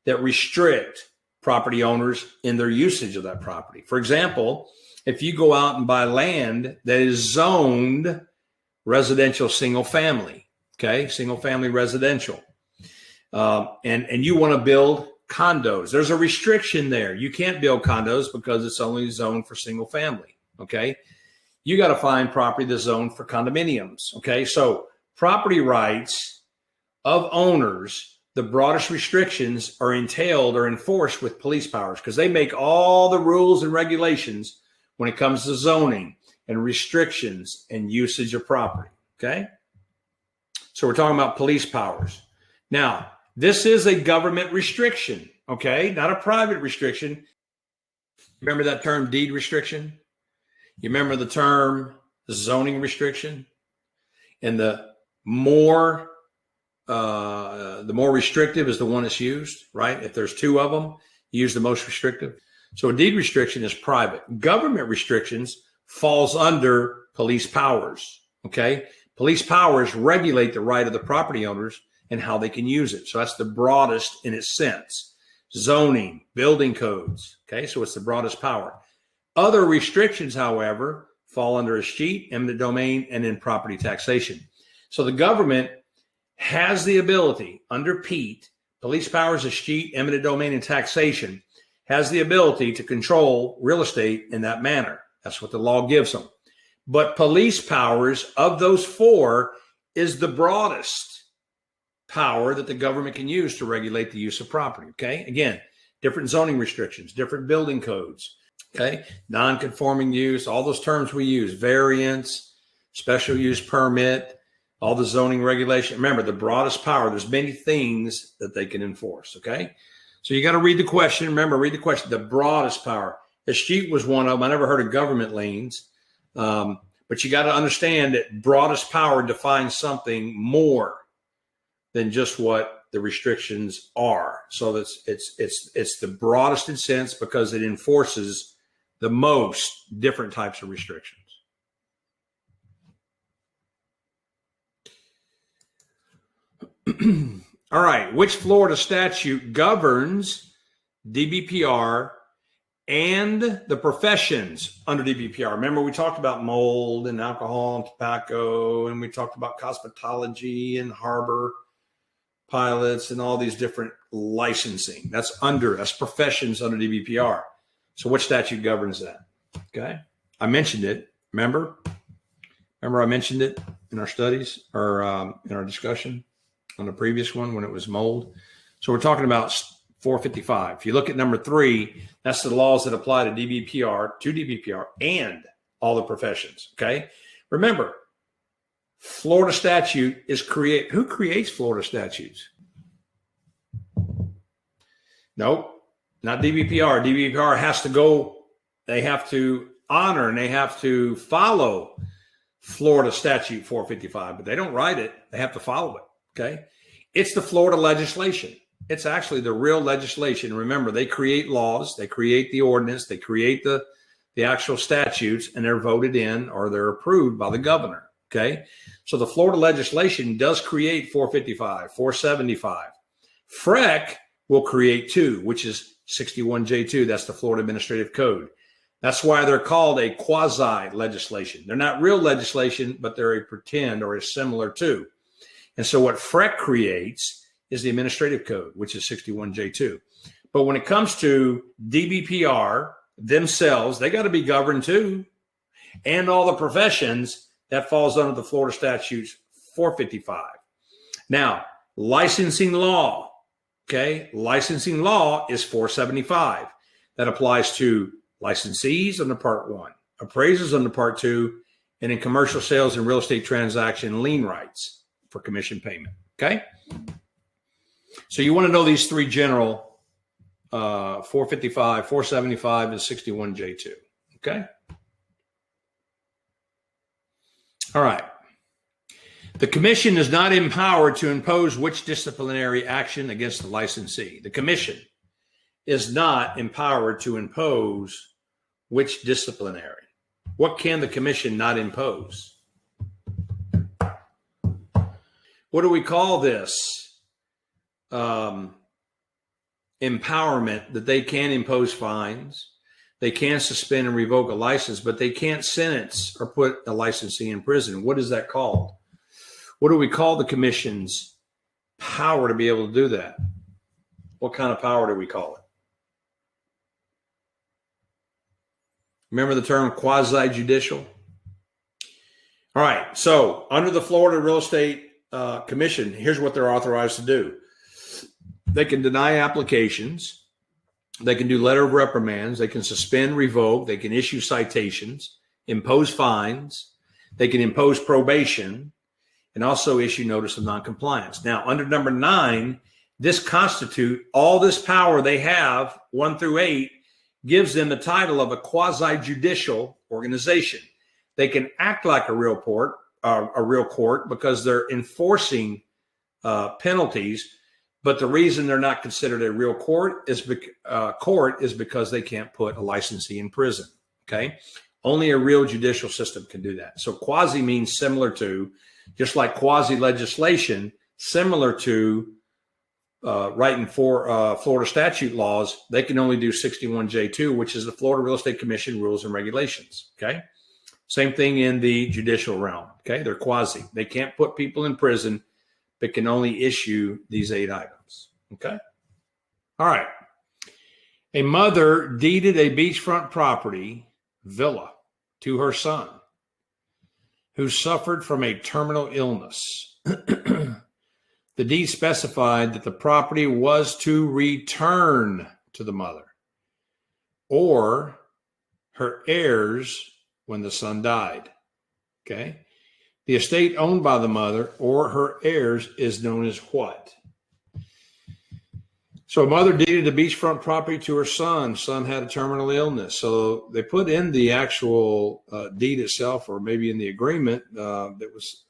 Speaker 2: that restrict property owners in their usage of that property. For example, if you go out and buy land that is zoned residential single family, okay, single family residential, and you want to build condos, there's a restriction there. You can't build condos because it's only zoned for single family, okay? You got to find property that's zoned for condominiums, okay? So property rights of owners, the broadest restrictions are entailed or enforced with police powers because they make all the rules and regulations when it comes to zoning and restrictions and usage of property, okay? So we're talking about police powers. Now, this is a government restriction, okay? Not a private restriction. Remember that term deed restriction? You remember the term zoning restriction? And the more restrictive is the one that's used, right? If there's two of them, you use the most restrictive. So a deed restriction is private. Government restrictions falls under police powers, okay? Police powers regulate the right of the property owners and how they can use it. So that's the broadest in its sense. Zoning, building codes, okay? So it's the broadest power. Other restrictions, however, fall under escheat, eminent domain, and then property taxation. So the government has the ability under Pete, police powers, escheat, eminent domain, and taxation, has the ability to control real estate in that manner. That's what the law gives them. But police powers of those four is the broadest power that the government can use to regulate the use of property. Okay. Again, different zoning restrictions, different building codes. Okay. Non-conforming use, all those terms we use, variance, special use permit, all the zoning regulation. Remember, the broadest power, there's many things that they can enforce. Okay. So you got to read the question. Remember, read the question. The broadest power. Escheat was one of them. I never heard of government liens. But you got to understand that broadest power defines something more than just what the restrictions are. So that's it's the broadest in sense because it enforces the most different types of restrictions. All right. Which Florida statute governs DBPR and the professions under DBPR? Remember, we talked about mold and alcohol and tobacco, and we talked about cosmetology and harbor pilots and all these different licensing. That's professions under DBPR. So what statute governs that? Okay. I mentioned it. Remember I mentioned it in our studies or in our discussion on the previous one when it was mold. So we're talking about 455. If you look at number 3, that's the laws that apply to DBPR and all the professions. Okay. Remember, Florida statute is who creates Florida statutes? Nope, not DBPR. DBPR has to go, they have to honor and they have to follow Florida statute 455, but they don't write it. They have to follow it. Okay. It's the Florida legislation. It's actually the real legislation. Remember, they create laws, they create the ordinance, they create the the actual statutes, and they're voted in or they're approved by the governor. Okay. So the Florida legislation does create 455, 475. FREC will create 2, which is 61J2. That's the Florida Administrative Code. That's why they're called a quasi-legislation. They're not real legislation, but they're a pretend or is similar to. And so what FREC creates is the Administrative Code, which is 61J2. But when it comes to DBPR themselves, they got to be governed too. And all the professions, that falls under the Florida Statutes 455. Now, licensing law, okay? Licensing law is 475. That applies to licensees under Part 1, appraisers under Part 2, and in commercial sales and real estate transaction lien rights for commission payment, okay? So you want to know these 3 general, 455, 475, and 61J2, okay? All right. The commission is not empowered to impose which disciplinary action against the licensee. The commission is not empowered to impose which disciplinary. What can the commission not impose? What do we call this? Empowerment, that they can impose fines. They can suspend and revoke a license, but they can't sentence or put a licensee in prison. What is that called? What do we call the commission's power to be able to do that? What kind of power do we call it? Remember the term quasi-judicial? All right. So under the Florida Real Estate Commission, here's what they're authorized to do. They can deny applications. They can do letter of reprimands. They can suspend, revoke. They can issue citations, impose fines. They can impose probation and also issue notice of noncompliance. Now, under number 9, this constitute all this power they have, 1 through 8, gives them the title of a quasi-judicial organization. They can act like a real court because they're enforcing penalties. But the reason they're not considered a real court is because they can't put a licensee in prison. Okay, only a real judicial system can do that. So quasi means similar to, just like quasi legislation, similar to writing for Florida statute laws. They can only do 61J2, which is the Florida Real Estate Commission rules and regulations. Okay, same thing in the judicial realm. Okay, they're quasi. They can't put people in prison, but can only issue these 8 items. Okay. All right. A mother deeded a beachfront property, villa, to her son, who suffered from a terminal illness. The deed specified that the property was to return to the mother or her heirs when the son died. Okay. The estate owned by the mother or her heirs is known as what? So a mother deeded a beachfront property to her son. Son had a terminal illness. So they put in the actual deed itself, or maybe in the agreement that was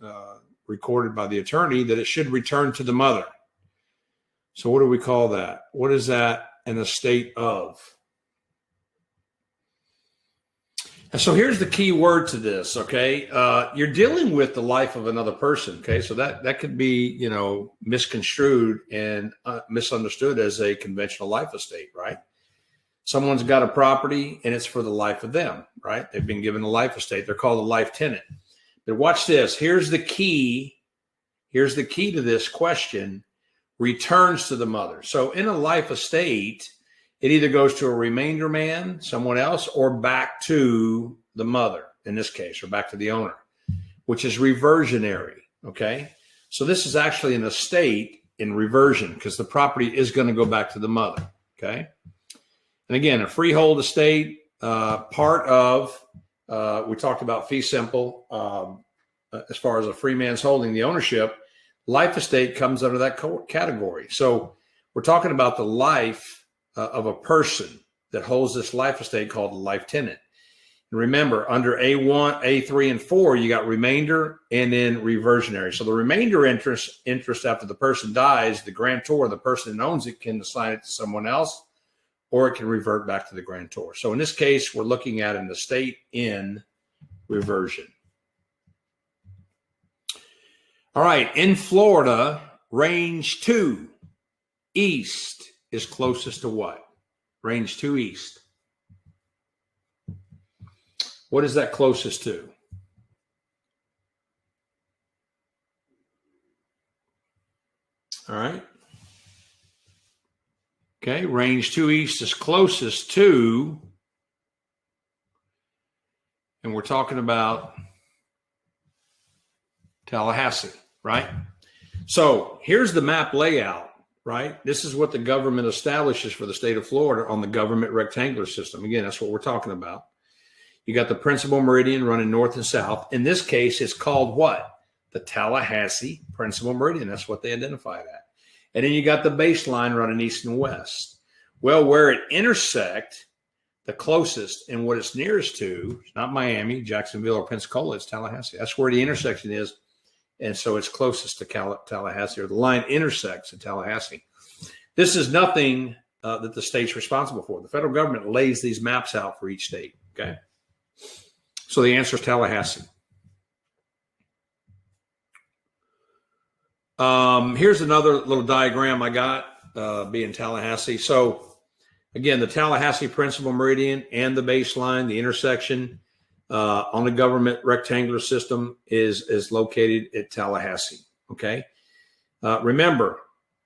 Speaker 2: recorded by the attorney, that it should return to the mother. So what do we call that? What is that an estate of? And so here's the key word to this, okay? You're dealing with the life of another person, okay? So that could be, misconstrued and misunderstood as a conventional life estate, right? Someone's got a property and it's for the life of them, right? They've been given a life estate. They're called a life tenant. But watch this. Here's the key. Here's the key to this question. Returns to the mother. So in a life estate, it either goes to a remainder man, someone else, or back to the mother, in this case, or back to the owner, which is reversionary, okay? So this is actually an estate in reversion because the property is going to go back to the mother, okay? And again, a freehold estate, part of, we talked about fee simple, as far as a free man's holding the ownership, life estate comes under that category. So we're talking about the life of a person that holds this life estate called a life tenant. And remember, under A1, A3, and 4, you got remainder and then reversionary. So the remainder interest after the person dies, the grantor, the person that owns it, can assign it to someone else, or it can revert back to the grantor. So in this case, we're looking at an estate in reversion. All right, in Florida, range 2 east is closest to what? Range 2 east. What is that closest to? All right. Okay, range 2 east is closest to, and we're talking about Tallahassee, right? So here's the map layout, right? This is what the government establishes for the state of Florida on the government rectangular system. Again, that's what we're talking about. You got the principal meridian running north and south. In this case, it's called what? The Tallahassee principal meridian. That's what they identify it at. And then you got the baseline running east and west. Well, where it intersect, the closest and what it's nearest to, it's not Miami, Jacksonville, or Pensacola, it's Tallahassee. That's where the intersection is. And so it's closest to Tallahassee, or the line intersects at Tallahassee. This is nothing that the state's responsible for. The federal government lays these maps out for each state, okay? So the answer is Tallahassee. Here's another little diagram I got being Tallahassee. So again, the Tallahassee principal meridian and the baseline, the intersection on the government rectangular system is located at Tallahassee, okay? Remember,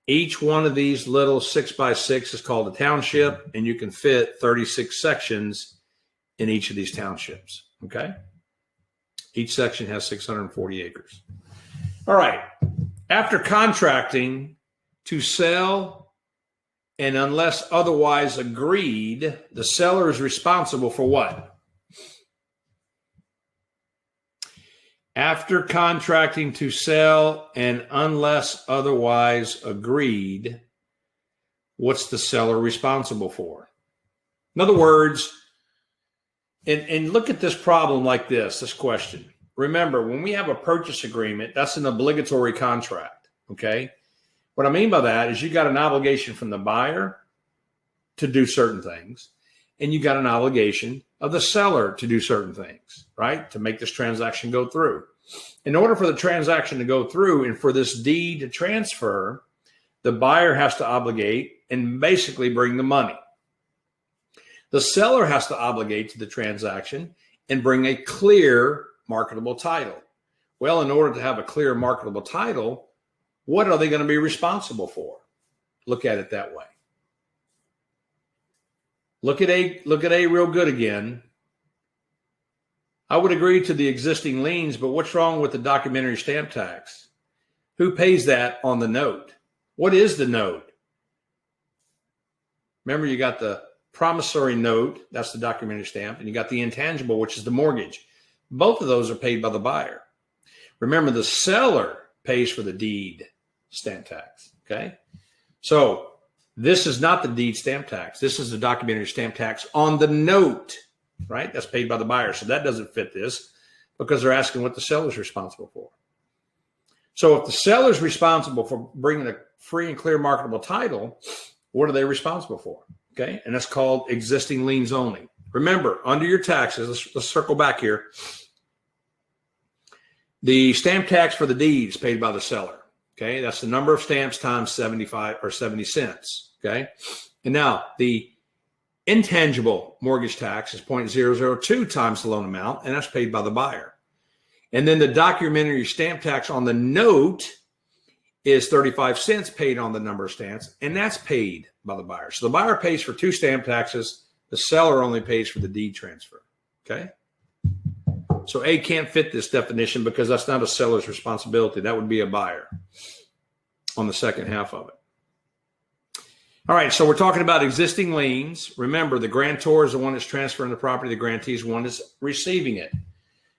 Speaker 2: each one of these little 6x6 is called a township, and you can fit 36 sections in each of these townships, okay? Each section has 640 acres. All right. After contracting to sell, and unless otherwise agreed, the seller is responsible for what? After contracting to sell, and unless otherwise agreed, what's the seller responsible for? In other words, and look at this problem like this question. Remember, when we have a purchase agreement, that's an obligatory contract, okay? What I mean by that is you got an obligation from the buyer to do certain things, and you got an obligation of the seller to do certain things, right? To make this transaction go through. In order for the transaction to go through and for this deed to transfer, the buyer has to obligate and basically bring the money. The seller has to obligate to the transaction and bring a clear marketable title. Well, in order to have a clear marketable title, what are they going to be responsible for? Look at it that way. Look at A real good again. I would agree to the existing liens, but what's wrong with the documentary stamp tax? Who pays that on the note? What is the note? Remember, you got the promissory note, that's the documentary stamp, and you got the intangible, which is the mortgage. Both of those are paid by the buyer. Remember, the seller pays for the deed stamp tax, okay? So this is not the deed stamp tax. This is the documentary stamp tax on the note, right? That's paid by the buyer. So that doesn't fit this because they're asking what the seller's responsible for. So if the seller's responsible for bringing a free and clear marketable title, what are they responsible for? Okay, and that's called existing liens only. Remember, under your taxes, let's circle back here. The stamp tax for the deed is paid by the seller. Okay, that's the number of stamps times 75 or 70 cents. Okay, and now the intangible mortgage tax is 0.002 times the loan amount, and that's paid by the buyer. And then the documentary stamp tax on the note is 35 cents paid on the number of stamps, and that's paid by the buyer. So the buyer pays for 2 stamp taxes. The seller only pays for the deed transfer, okay? So A can't fit this definition because that's not a seller's responsibility. That would be a buyer on the second half of it. All right, so we're talking about existing liens. Remember, the grantor is the one that's transferring the property. The grantee is the one that's receiving it,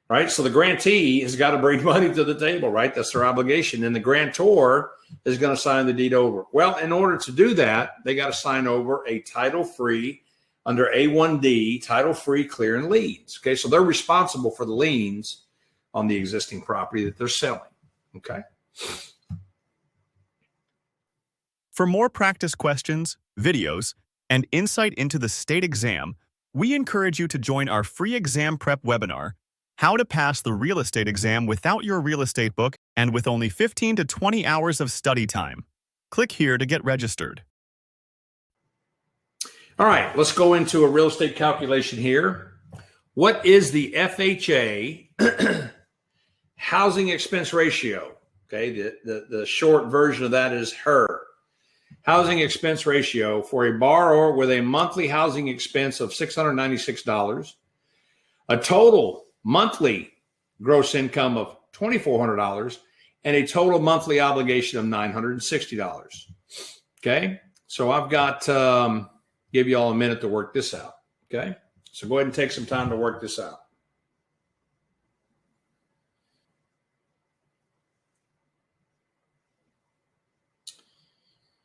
Speaker 2: right? So the grantee has got to bring money to the table, right? That's their obligation. And the grantor is going to sign the deed over. Well, in order to do that, they got to sign over a title-free under A1D, title-free clearing liens. Okay, so they're responsible for the liens on the existing property that they're selling. Okay.
Speaker 1: For more practice questions, videos, and insight into the state exam, we encourage you to join our free exam prep webinar, How to Pass the Real Estate Exam Without Your Real Estate Book and with only 15 to 20 hours of study time. Click here to get registered.
Speaker 2: All right, let's go into a real estate calculation here. What is the FHA housing expense ratio? Okay, the short version of that is HER. Housing expense ratio for a borrower with a monthly housing expense of $696, a total monthly gross income of $2,400, and a total monthly obligation of $960. Okay, so I've got give you all a minute to work this out. Okay, so go ahead and take some time to work this out.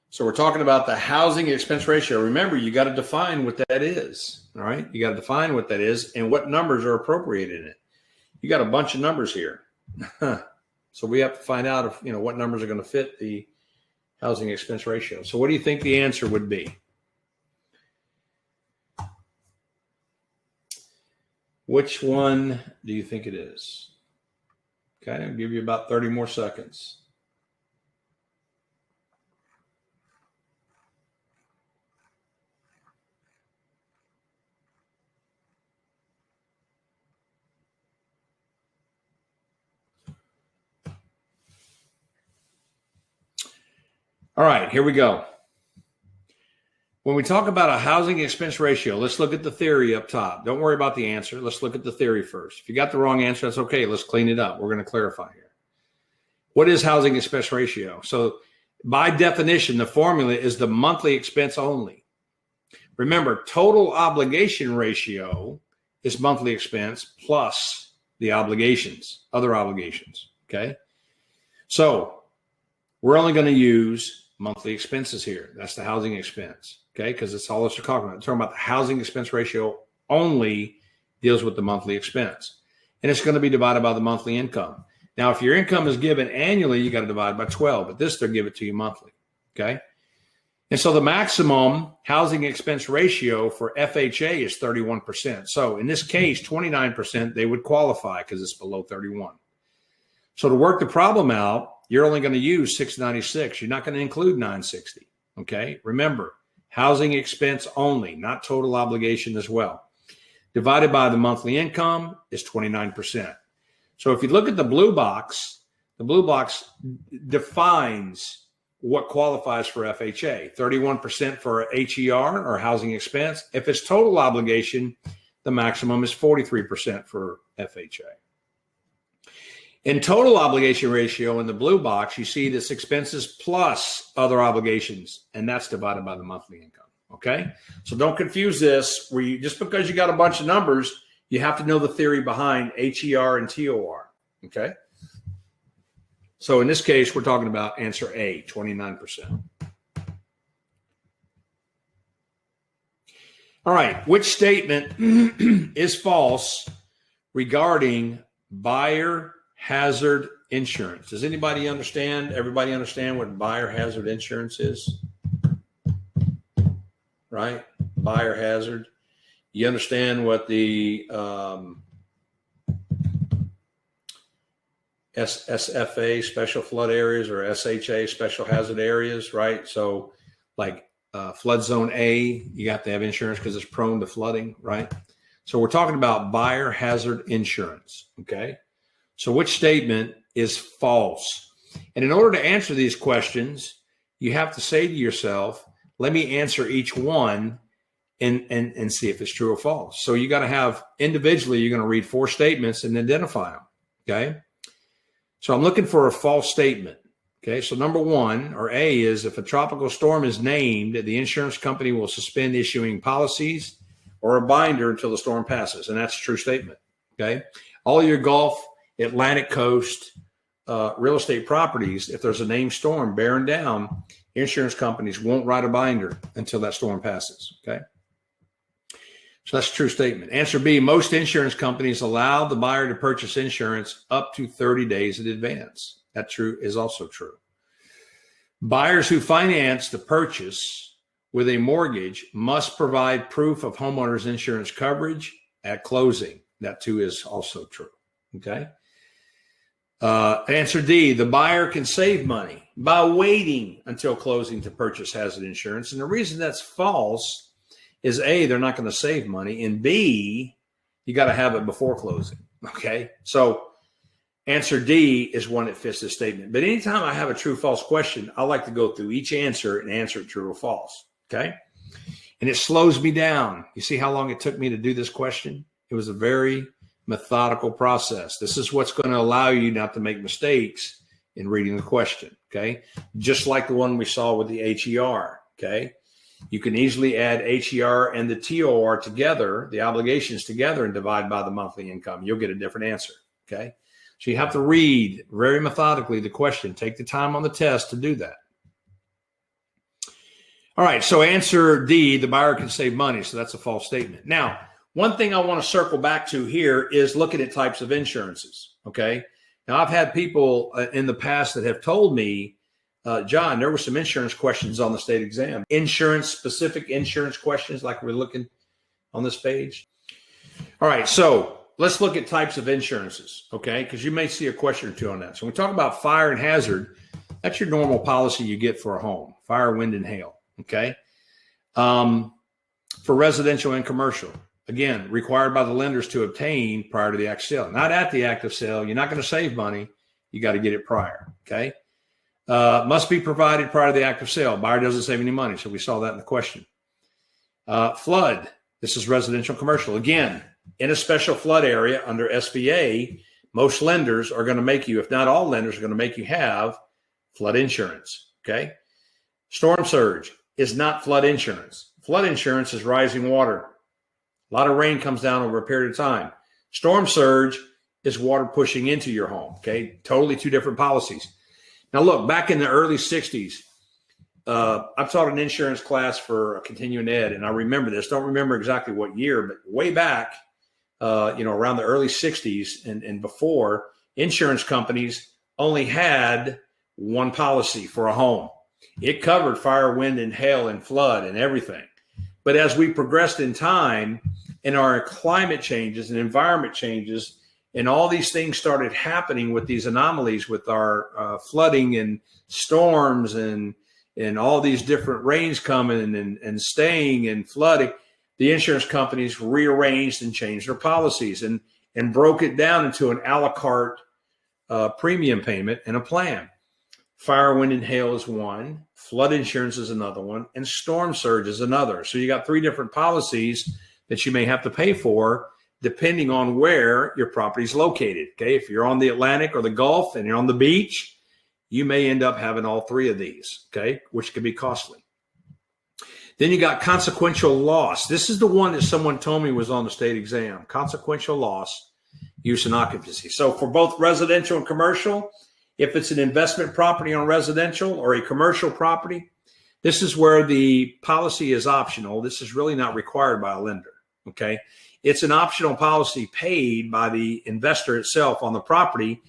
Speaker 2: So we're talking about the housing expense ratio. Remember, you got to define what that is. All right, you got to define what that is and what numbers are appropriate in it. You got a bunch of numbers here, so we have to find out if what numbers are going to fit the housing expense ratio. So what do you think the answer would be? Which one do you think it is? Okay, I'll give you about 30 more seconds. All right, here we go. When we talk about a housing expense ratio, let's look at the theory up top. Don't worry about the answer. Let's look at the theory first. If you got the wrong answer, that's okay. Let's clean it up. We're going to clarify here. What is housing expense ratio? So by definition, the formula is the monthly expense only. Remember, total obligation ratio is monthly expense plus the obligations, other obligations, okay? So we're only going to use monthly expenses here. That's the housing expense, okay? Because it's all we're talking about. We're talking about the housing expense ratio only deals with the monthly expense. And it's going to be divided by the monthly income. Now, if your income is given annually, you got to divide by 12. But this, they'll give it to you monthly, okay? And so the maximum housing expense ratio for FHA is 31%. So in this case, 29%, they would qualify because it's below 31. So to work the problem out, you're only going to use 696. You're not going to include 960. Okay. Remember, housing expense only, not total obligation as well. Divided by the monthly income is 29%. So if you look at the blue box defines what qualifies for FHA. 31% for HER or housing expense. If it's total obligation, the maximum is 43% for FHA. In total obligation ratio in the blue box, you see this expenses plus other obligations, and that's divided by the monthly income, okay? So don't confuse this where just because you got a bunch of numbers, you have to know the theory behind HER and TOR, okay? So in this case, we're talking about answer A, 29%. All right, which statement is false regarding buyer hazard insurance? Does anybody understand? Everybody understand what buyer hazard insurance is? Right? Buyer hazard. You understand what the SFA, special flood areas, or SHA, special hazard areas, right? So like flood zone A, you have to have insurance because it's prone to flooding, right? So we're talking about buyer hazard insurance, okay? So which statement is false? And in order to answer these questions, you have to say to yourself, let me answer each one and see if it's true or false. So you got to have individually, you're going to read 4 statements and identify them, okay? So I'm looking for a false statement, okay? So number 1, or A, is if a tropical storm is named, the insurance company will suspend issuing policies or a binder until the storm passes. And that's a true statement, okay? All your Gulf, Atlantic coast real estate properties, if there's a named storm bearing down, insurance companies won't write a binder until that storm passes, okay? So that's a true statement. Answer B, most insurance companies allow the buyer to purchase insurance up to 30 days in advance. That is also true. Buyers who finance the purchase with a mortgage must provide proof of homeowner's insurance coverage at closing. That too is also true. Okay. Answer D, the buyer can save money by waiting until closing to purchase hazard insurance. And the reason that's false is A, they're not going to save money, and B, you got to have it before closing. Okay. So answer D is one that fits this statement. But anytime I have a true false question, I like to go through each answer and answer it true or false. Okay. And it slows me down. You see how long it took me to do this question? It was a very methodical process. This is what's going to allow you not to make mistakes in reading the question. Okay. Just like the one we saw with the HER. Okay. You can easily add HER and the TOR together, the obligations together, and divide by the monthly income. You'll get a different answer. Okay. So you have to read very methodically the question. Take the time on the test to do that. All right. So answer D, the buyer can save money. So that's a false statement. Now, one thing I want to circle back to here is looking at types of insurances. Okay. Now, I've had people in the past that have told me, John, there were some insurance questions on the state exam, specific insurance questions like we're looking on this page. All right. So let's look at types of insurances. Okay. Because you may see a question or two on that. So when we talk about fire and hazard, that's your normal policy you get for a home, fire, wind, and hail. Okay. For residential and commercial, again, required by the lenders to obtain prior to the act of sale. Not at the act of sale. You're not going to save money. You got to get it prior. Okay. Must be provided prior to the act of sale. Buyer doesn't save any money. So we saw that in the question. Flood. This is residential commercial. Again, in a special flood area under SBA, most lenders are going to make you, if not all lenders, are going to make you have flood insurance. Okay. Storm surge is not flood insurance. Flood insurance is rising water. A lot of rain comes down over a period of time. Storm surge is water pushing into your home. Okay. Totally two different policies. Now look, back in the early 60s, I taught an insurance class for a continuing ed, and I remember this. Don't remember exactly what year, but way back, around the early 60s and before, insurance companies only had one policy for a home. It covered fire, wind, and hail and flood and everything. But as we progressed in time and our climate changes and environment changes, and all these things started happening with these anomalies with our flooding and storms and all these different rains coming and staying and flooding, the insurance companies rearranged and changed their policies and broke it down into an a la carte premium payment and a plan. Fire, wind, and hail is one, flood insurance is another one, and storm surge is another. So you got three different policies that you may have to pay for depending on where your property is located. Okay, if you're on the Atlantic or the Gulf and you're on the beach, you may end up having all three of these, okay, which can be costly. Then you got consequential loss. This is the one that someone told me was on the state exam. Consequential loss, use and occupancy. So for both residential and commercial, if it's an investment property on residential or a commercial property, this is where the policy is optional. This is really not required by a lender, okay? It's an optional policy paid by the investor itself on the property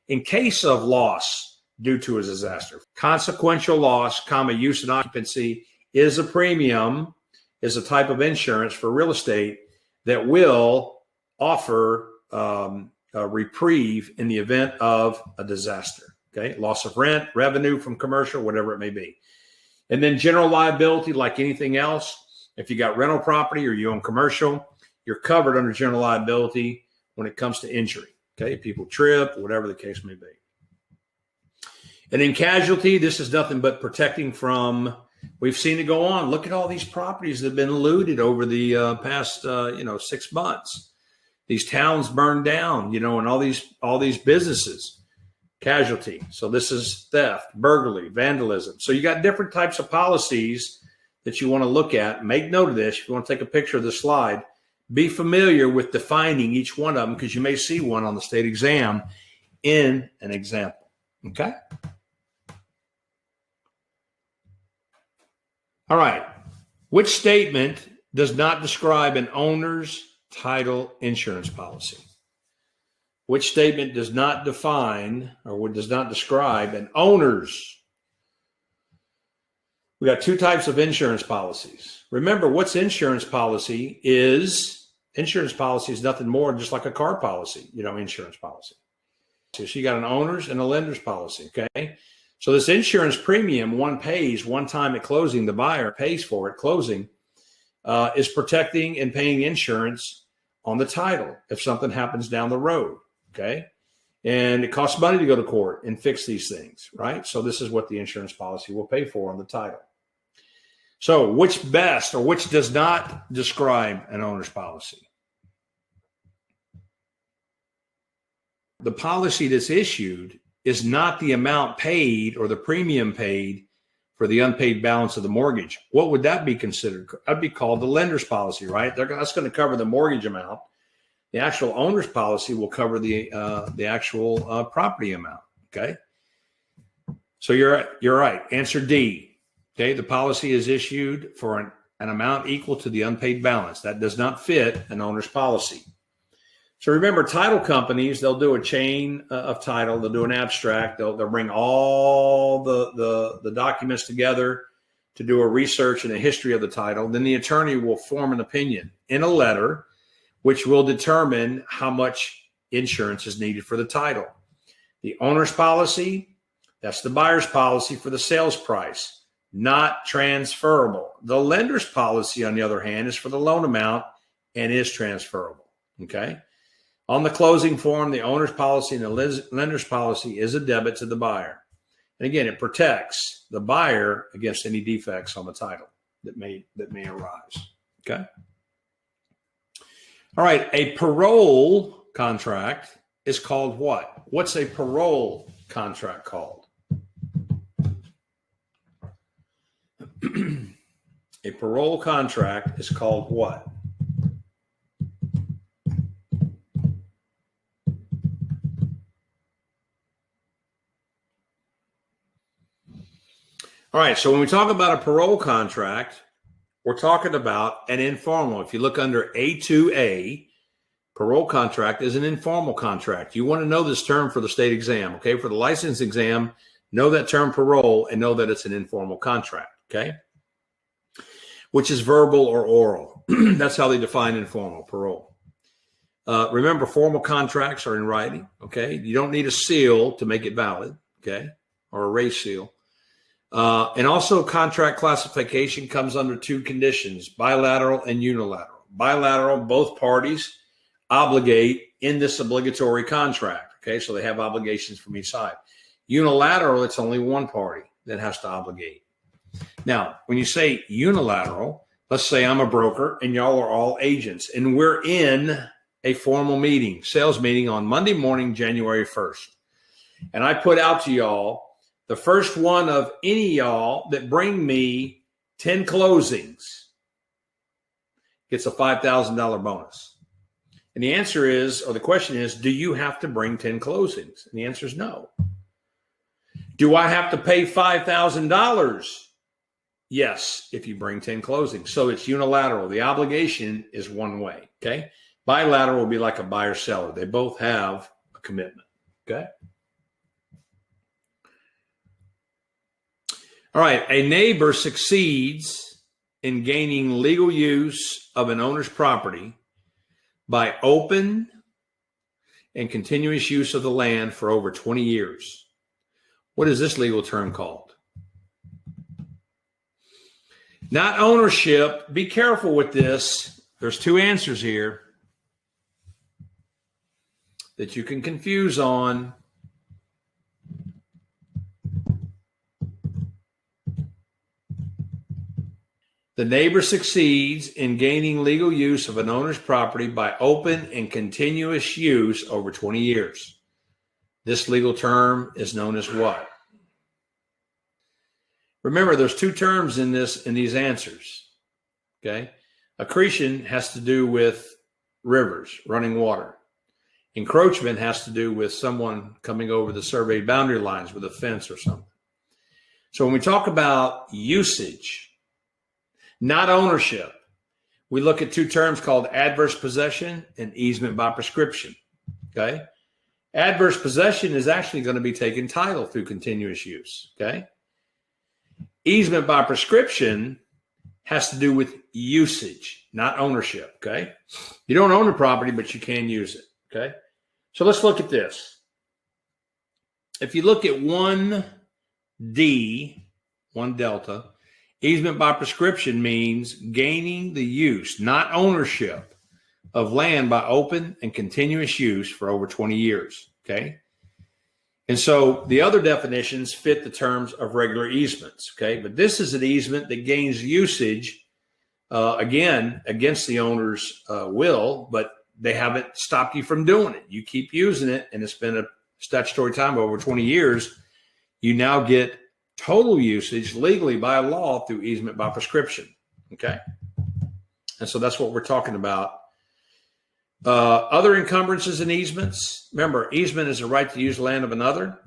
Speaker 2: in case of loss due to a disaster. Consequential loss, use and occupancy is a premium, is a type of insurance for real estate that will offer a reprieve in the event of a disaster. Okay, loss of rent, revenue from commercial, whatever it may be. And then general liability, like anything else, if you got rental property or you own commercial, you're covered under general liability when it comes to injury. Okay, people trip, whatever the case may be. And in casualty, this is nothing but protecting from, we've seen it go on. Look at all these properties that have been looted over the past 6 months. These towns burned down, and all these businesses. Casualty. So this is theft, burglary, vandalism. So you got different types of policies that you want to look at. Make note of this. If you want to take a picture of the slide, be familiar with defining each one of them because you may see one on the state exam in an example. Okay? All right. Which statement does not describe an owner's title insurance policy? Which statement does not define or does not describe an owner's We got two types of insurance policies. Remember, what's insurance policy is nothing more than just like a car policy, insurance policy. So you got an owner's and a lender's policy, okay? So this insurance premium one pays one time at closing, the buyer pays for it, closing, is protecting and paying insurance on the title if something happens down the road, okay? And it costs money to go to court and fix these things, right? So this is what the insurance policy will pay for on the title. So which best or which does not describe an owner's policy? The policy that's issued is not the amount paid or the premium paid for the unpaid balance of the mortgage. What would that be considered? That'd be called the lender's policy, right? That's going to cover the mortgage amount. The actual owner's policy will cover the actual property amount, okay? So you're right. Answer D. Okay, the policy is issued for an amount equal to the unpaid balance. That does not fit an owner's policy. So remember, title companies, they'll do a chain of title. They'll do an abstract. They'll bring all the documents together to do a research and a history of the title. Then the attorney will form an opinion in a letter, which will determine how much insurance is needed for the title. The owner's policy, that's the buyer's policy for the sales price, not transferable. The lender's policy, on the other hand, is for the loan amount and is transferable, okay? On the closing form, the owner's policy and the lender's policy is a debit to the buyer. And again, it protects the buyer against any defects on the title that may arise, okay? All right, a parole contract is called what? What's a parole contract called? A parole contract is called what? All right, so when we talk about a parole contract, we're talking about an informal. If you look under A2A, parole contract is an informal contract. You want to know this term for the state exam, okay? For the license exam, know that term parole and know that it's an informal contract, okay? Which is verbal or oral. That's how they define informal, parole. Remember, formal contracts are in writing, okay? You don't need a seal to make it valid, okay? Or a race seal. And also contract classification comes under two conditions, bilateral and unilateral. Bilateral, both parties obligate in this obligatory contract, okay? So they have obligations from each side. Unilateral, it's only one party that has to obligate. Now, when you say unilateral, let's say I'm a broker and y'all are all agents and we're in a formal meeting, sales meeting on Monday morning, January 1st. And I put out to y'all, the first one of any y'all that bring me 10 closings gets a $5,000 bonus. And the answer is, or the question is, do you have to bring 10 closings? And the answer is no. Do I have to pay $5,000? Yes, if you bring 10 closings. So it's unilateral. The obligation is one way, okay? Bilateral will be like a buyer-seller. They both have a commitment, okay? All right, a neighbor succeeds in gaining legal use of an owner's property by open and continuous use of the land for over 20 years. What is this legal term called? Not ownership. Be careful with this. There's two answers here that you can confuse on. The neighbor succeeds in gaining legal use of an owner's property by open and continuous use over 20 years. This legal term is known as what? Remember, there's two terms in these answers, okay? Accretion has to do with rivers, running water. Encroachment has to do with someone coming over the surveyed boundary lines with a fence or something. So when we talk about usage, not ownership, we look at two terms called adverse possession and easement by prescription, okay? Adverse possession is actually going to be taking title through continuous use, okay? Easement by prescription has to do with usage, not ownership, okay? You don't own the property, but you can use it, okay? So let's look at this. If you look at 1D, 1 delta, easement by prescription means gaining the use, not ownership, of land by open and continuous use for over 20 years, okay? And so the other definitions fit the terms of regular easements, okay? But this is an easement that gains usage, again, against the owner's will, but they haven't stopped you from doing it. You keep using it, and it's been a statutory time of over 20 years. You now get total usage legally by law through easement by prescription, okay? And so that's what we're talking about. Other encumbrances and easements. Remember, easement is the right to use land of another.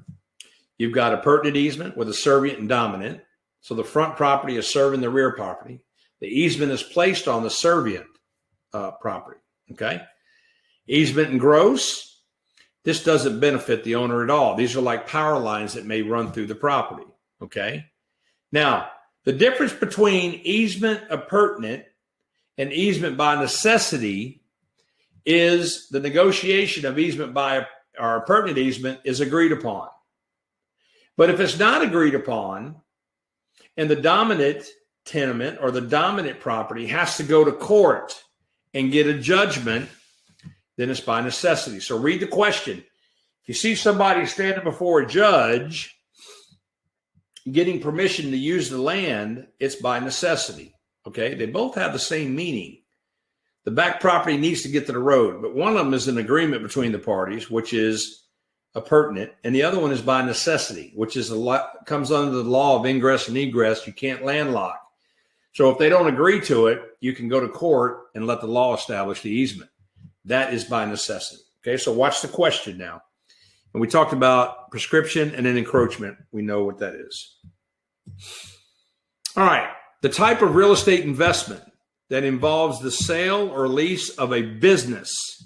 Speaker 2: You've got a pertinent easement with a servient and dominant. So the front property is serving the rear property. The easement is placed on the servient property, okay? Easement and gross. This doesn't benefit the owner at all. These are like power lines that may run through the property, okay? Now, the difference between easement appurtenant and easement by necessity is the negotiation of easement by or appurtenant easement is agreed upon. But if it's not agreed upon and the dominant tenement or the dominant property has to go to court and get a judgment, then it's by necessity. So read the question. If you see somebody standing before a judge getting permission to use the land, it's by necessity. Okay? They both have the same meaning. The back property needs to get to the road, but one of them is an agreement between the parties, which is appurtenant, and the other one is by necessity, which is comes under the law of ingress and egress. You can't landlock. So if they don't agree to it, you can go to court and let the law establish the easement. That is by necessity. Okay, so watch the question now. And we talked about prescription and then encroachment. We know what that is. All right, the type of real estate investment that involves the sale or lease of a business.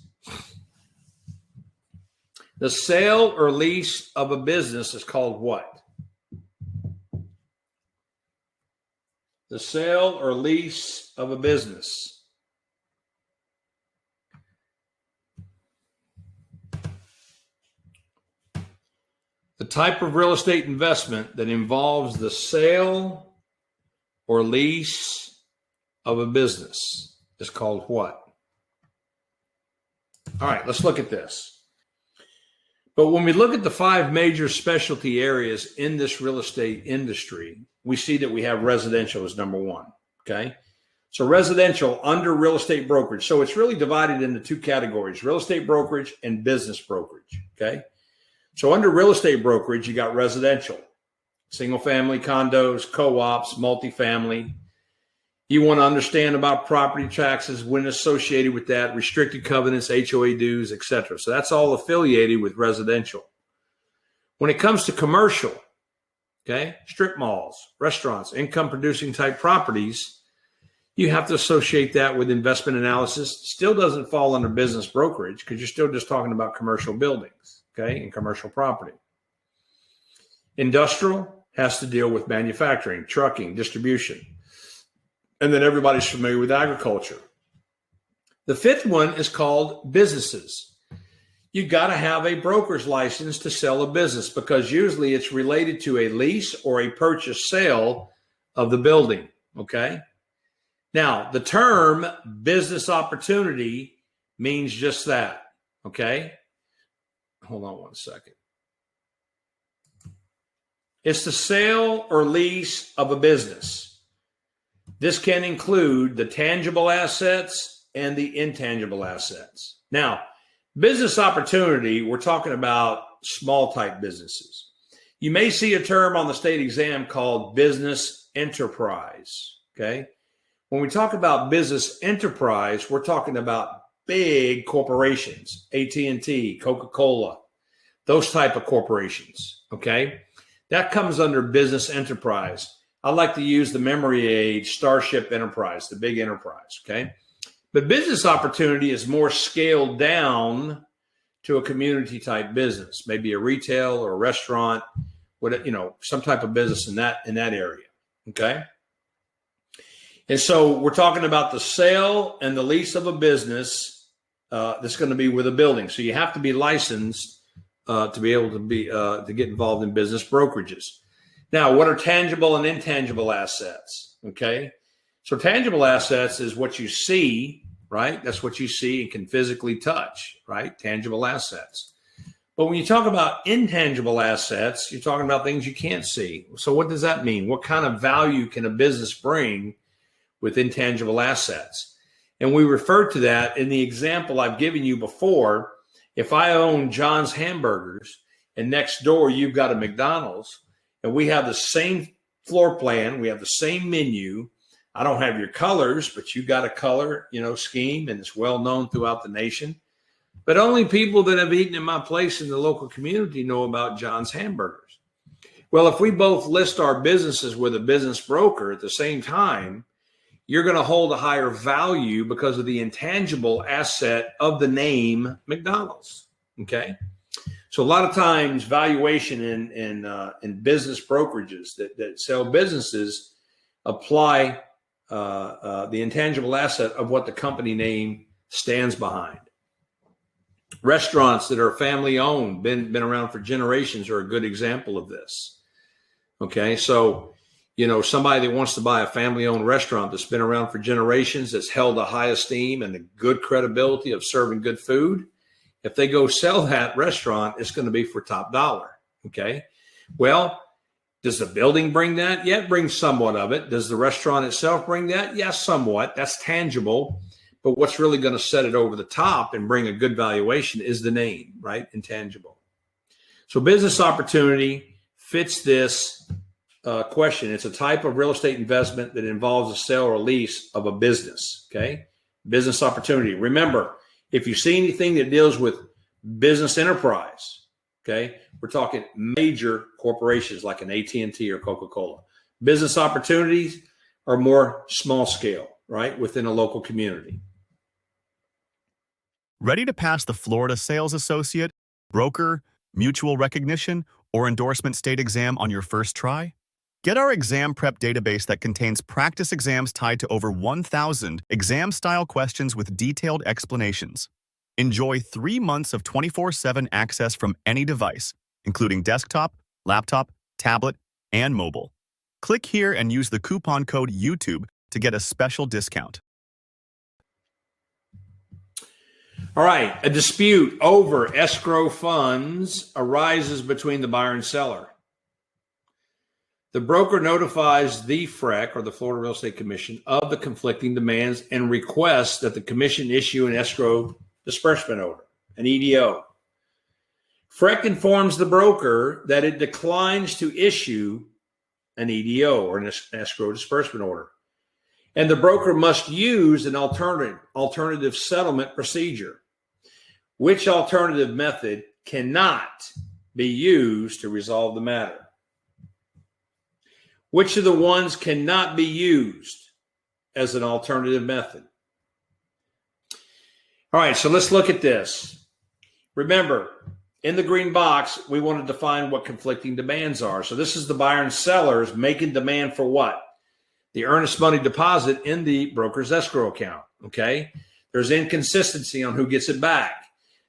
Speaker 2: The sale or lease of a business is called what? The sale or lease of a business. The type of real estate investment that involves the sale or lease of a business is called what? All right, let's look at this. But when we look at the 5 major specialty areas in this real estate industry, we see that we have residential as number 1, okay? So residential under real estate brokerage. So it's really divided into 2 categories, real estate brokerage and business brokerage, okay? So under real estate brokerage, you got residential, single family condos, co-ops, multifamily. You want to understand about property taxes when associated with that, restricted covenants, HOA dues, etc. So that's all affiliated with residential. When it comes to commercial, okay, strip malls, restaurants, income producing type properties, you have to associate that with investment analysis. Still doesn't fall under business brokerage because you're still just talking about commercial buildings, okay, and commercial property. Industrial has to deal with manufacturing, trucking, distribution. And then everybody's familiar with agriculture. The 5th one is called businesses. You got to have a broker's license to sell a business because usually it's related to a lease or a purchase sale of the building, okay? Now, the term business opportunity means just that, okay? Hold on one second. It's the sale or lease of a business. This can include the tangible assets and the intangible assets. Now, business opportunity, we're talking about small type businesses. You may see a term on the state exam called business enterprise, okay? When we talk about business enterprise, we're talking about big corporations, AT&T, Coca-Cola, those type of corporations, okay? That comes under business enterprise. I like to use the memory age Starship Enterprise, the big enterprise, okay? But business opportunity is more scaled down to a community type business, maybe a retail or a restaurant, some type of business in that area. Okay. And so we're talking about the sale and the lease of a business that's going to be with a building. So you have to be licensed to be able to be to get involved in business brokerages. Now, what are tangible and intangible assets? Okay. So tangible assets is what you see, right? That's what you see and can physically touch, right? Tangible assets. But when you talk about intangible assets, you're talking about things you can't see. So what does that mean? What kind of value can a business bring with intangible assets? And we refer to that in the example I've given you before. If I own John's Hamburgers and next door you've got a McDonald's and we have the same floor plan, we have the same menu. I don't have your colors, but you got a color, scheme, and it's well known throughout the nation. But only people that have eaten in my place in the local community know about John's Hamburgers. Well, if we both list our businesses with a business broker at the same time, you're going to hold a higher value because of the intangible asset of the name McDonald's. Okay. So a lot of times valuation in business brokerages that sell businesses apply the intangible asset of what the company name stands behind. Restaurants that are family owned, been around for generations, are a good example of this. Okay. So, somebody that wants to buy a family-owned restaurant that's been around for generations, that's held a high esteem and a good credibility of serving good food, if they go sell that restaurant, it's going to be for top dollar. Okay. Well, does the building bring that? Yeah, it brings somewhat of it. Does the restaurant itself bring that? Yeah, somewhat. That's tangible. But what's really going to set it over the top and bring a good valuation is the name, right? Intangible. So business opportunity fits this question. It's a type of real estate investment that involves a sale or lease of a business. Okay. Business opportunity. Remember, if you see anything that deals with business enterprise, okay, we're talking major corporations like an AT&T or Coca-Cola. Business opportunities are more small scale, right, within a local community.
Speaker 1: Ready to pass the Florida Sales Associate, Broker, Mutual Recognition, or Endorsement State exam on your first try? Get our exam prep database that contains practice exams tied to over 1,000 exam-style questions with detailed explanations. Enjoy 3 months of 24/7 access from any device, including desktop, laptop, tablet, and mobile. Click here and use the coupon code YouTube to get a special discount.
Speaker 2: All right. A dispute over escrow funds arises between the buyer and seller. The broker notifies the FREC, or the Florida Real Estate Commission, of the conflicting demands and requests that the commission issue an escrow disbursement order, an EDO. FREC informs the broker that it declines to issue an EDO, or an escrow disbursement order, and the broker must use an alternative settlement procedure. Which alternative method cannot be used to resolve the matter? Which of the ones cannot be used as an alternative method? All right, so let's look at this. Remember, in the green box, we want to define what conflicting demands are. So this is the buyer and sellers making demand for what? The earnest money deposit in the broker's escrow account, okay? There's inconsistency on who gets it back.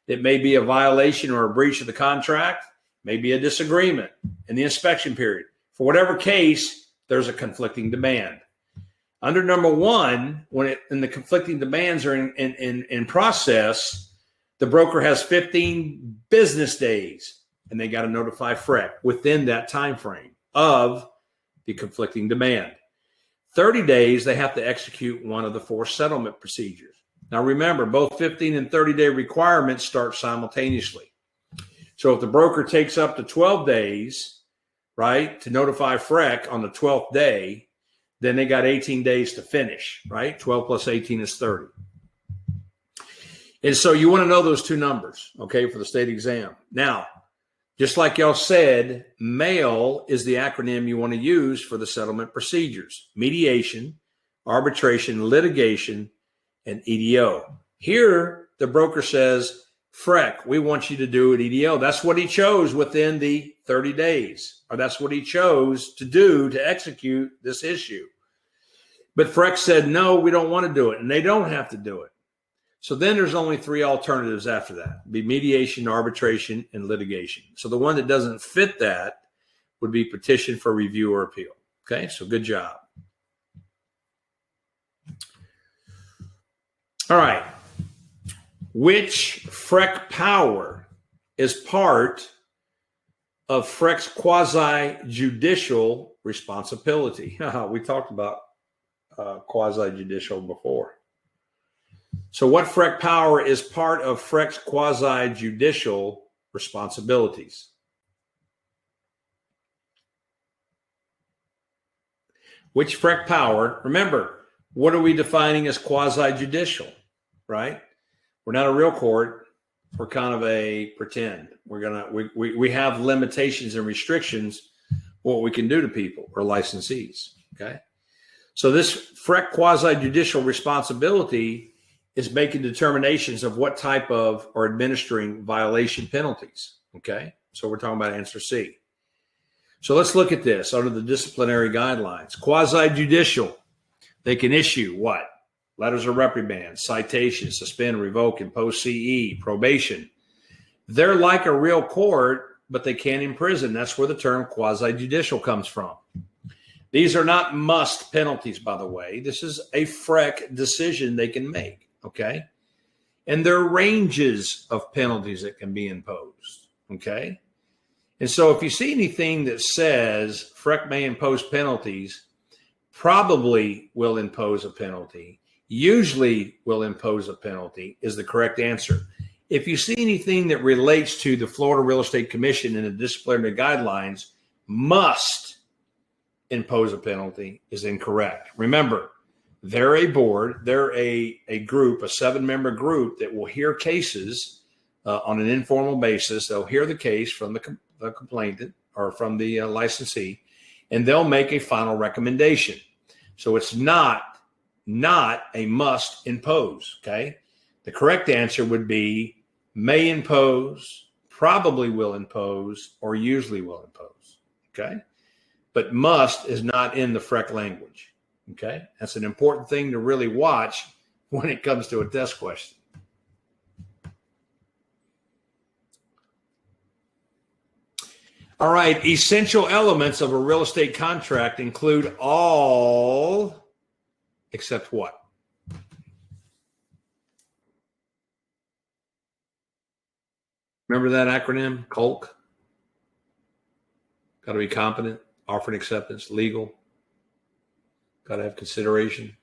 Speaker 2: It may be a violation or a breach of the contract, maybe a disagreement in the inspection period. For whatever case, there's a conflicting demand. Under number one, when the conflicting demands are in process, the broker has 15 business days, and they got to notify FREC within that time frame of the conflicting demand. 30 days, they have to execute one of the 4 settlement procedures. Now, remember, both 15 and 30-day requirements start simultaneously. So if the broker takes up to 12 days, right, to notify FREC on the 12th day, then they got 18 days to finish, right? 12 plus 18 is 30. And so you want to know those two numbers, okay, for the state exam. Now, just like y'all said, MAIL is the acronym you want to use for the settlement procedures: mediation, arbitration, litigation, and EDO. Here, the broker says FREC, we want you to do an EDO. That's what he chose within the 30 days, or that's what he chose to do to execute this issue. But FREC said, no, we don't want to do it, and they don't have to do it. So then there's only three alternatives after that. It'd be mediation, arbitration, and litigation. So the one that doesn't fit that would be petition for review or appeal. Okay, so good job. All right. Which FREC power is part of FREC's quasi-judicial responsibility? We talked about quasi-judicial before. So what FREC power is part of FREC's quasi-judicial responsibilities? Which FREC power? Remember, what are we defining as quasi-judicial, right? We're not a real court. We're kind of a pretend. We have limitations and restrictions what we can do to people or licensees, okay? So this FREC quasi-judicial responsibility is making determinations of what type of or administering violation penalties, okay? So we're talking about answer C. So let's look at this under the disciplinary guidelines. Quasi-judicial, they can issue what? Letters of reprimand, citations, suspend, revoke, impose CE, probation. They're like a real court, but they can't imprison. That's where the term quasi-judicial comes from. These are not must penalties, by the way. This is a FREC decision they can make, okay? And there are ranges of penalties that can be imposed, okay? And so if you see anything that says FREC may impose penalties, probably will impose a penalty, usually will impose a penalty is the correct answer. If you see anything that relates to the Florida Real Estate Commission and the disciplinary guidelines must impose a penalty is incorrect. Remember, they're a board, they're a group, a 7-member group that will hear cases on an informal basis. They'll hear the case from the complainant or from the licensee, and they'll make a final recommendation. So it's not a must impose, okay? The correct answer would be may impose, probably will impose, or usually will impose, okay? But must is not in the FREC language, okay? That's an important thing to really watch when it comes to a test question. All right, essential elements of a real estate contract include all except what? Remember that acronym, COLC? Got to be competent, offer and acceptance, legal. Got to have consideration.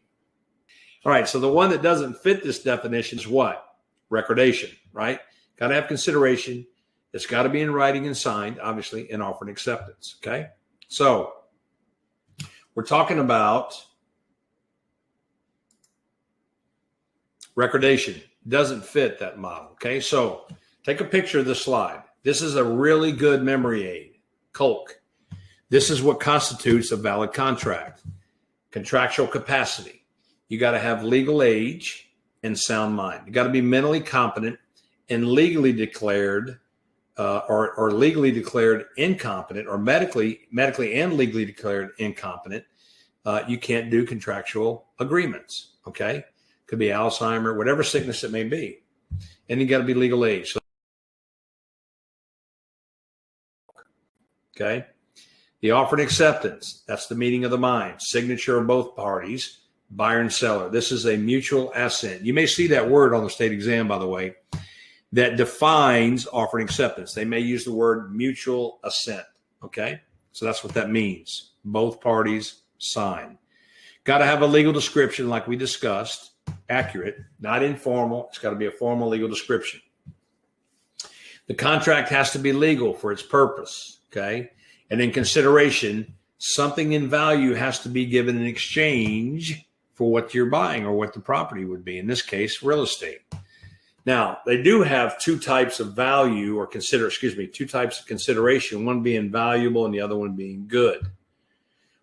Speaker 2: All right, so the one that doesn't fit this definition is what? Recordation, right? Got to have consideration. It's got to be in writing and signed, obviously, and offer and acceptance, okay? So we're talking about recordation. Doesn't fit that model, okay? So take a picture of this slide. This is a really good memory aid, COLC. This is what constitutes a valid contract. Contractual capacity. You got to have legal age and sound mind. You got to be mentally competent and legally declared or legally declared incompetent, or medically and legally declared incompetent. You can't do contractual agreements, okay? Could be Alzheimer, whatever sickness it may be. And you got to be legal age. So, okay? The offer and acceptance, that's the meeting of the minds. Signature of both parties, buyer and seller. This is a mutual assent. You may see that word on the state exam, by the way, that defines offer and acceptance. They may use the word mutual assent, okay? So that's what that means. Both parties sign. Got to have a legal description like we discussed, accurate, not informal. It's got to be a formal legal description. The contract has to be legal for its purpose, okay? And in consideration, something in value has to be given in exchange for what you're buying or what the property would be. In this case, real estate. Now, they do have two types of value or two types of consideration, one being valuable and the other one being good.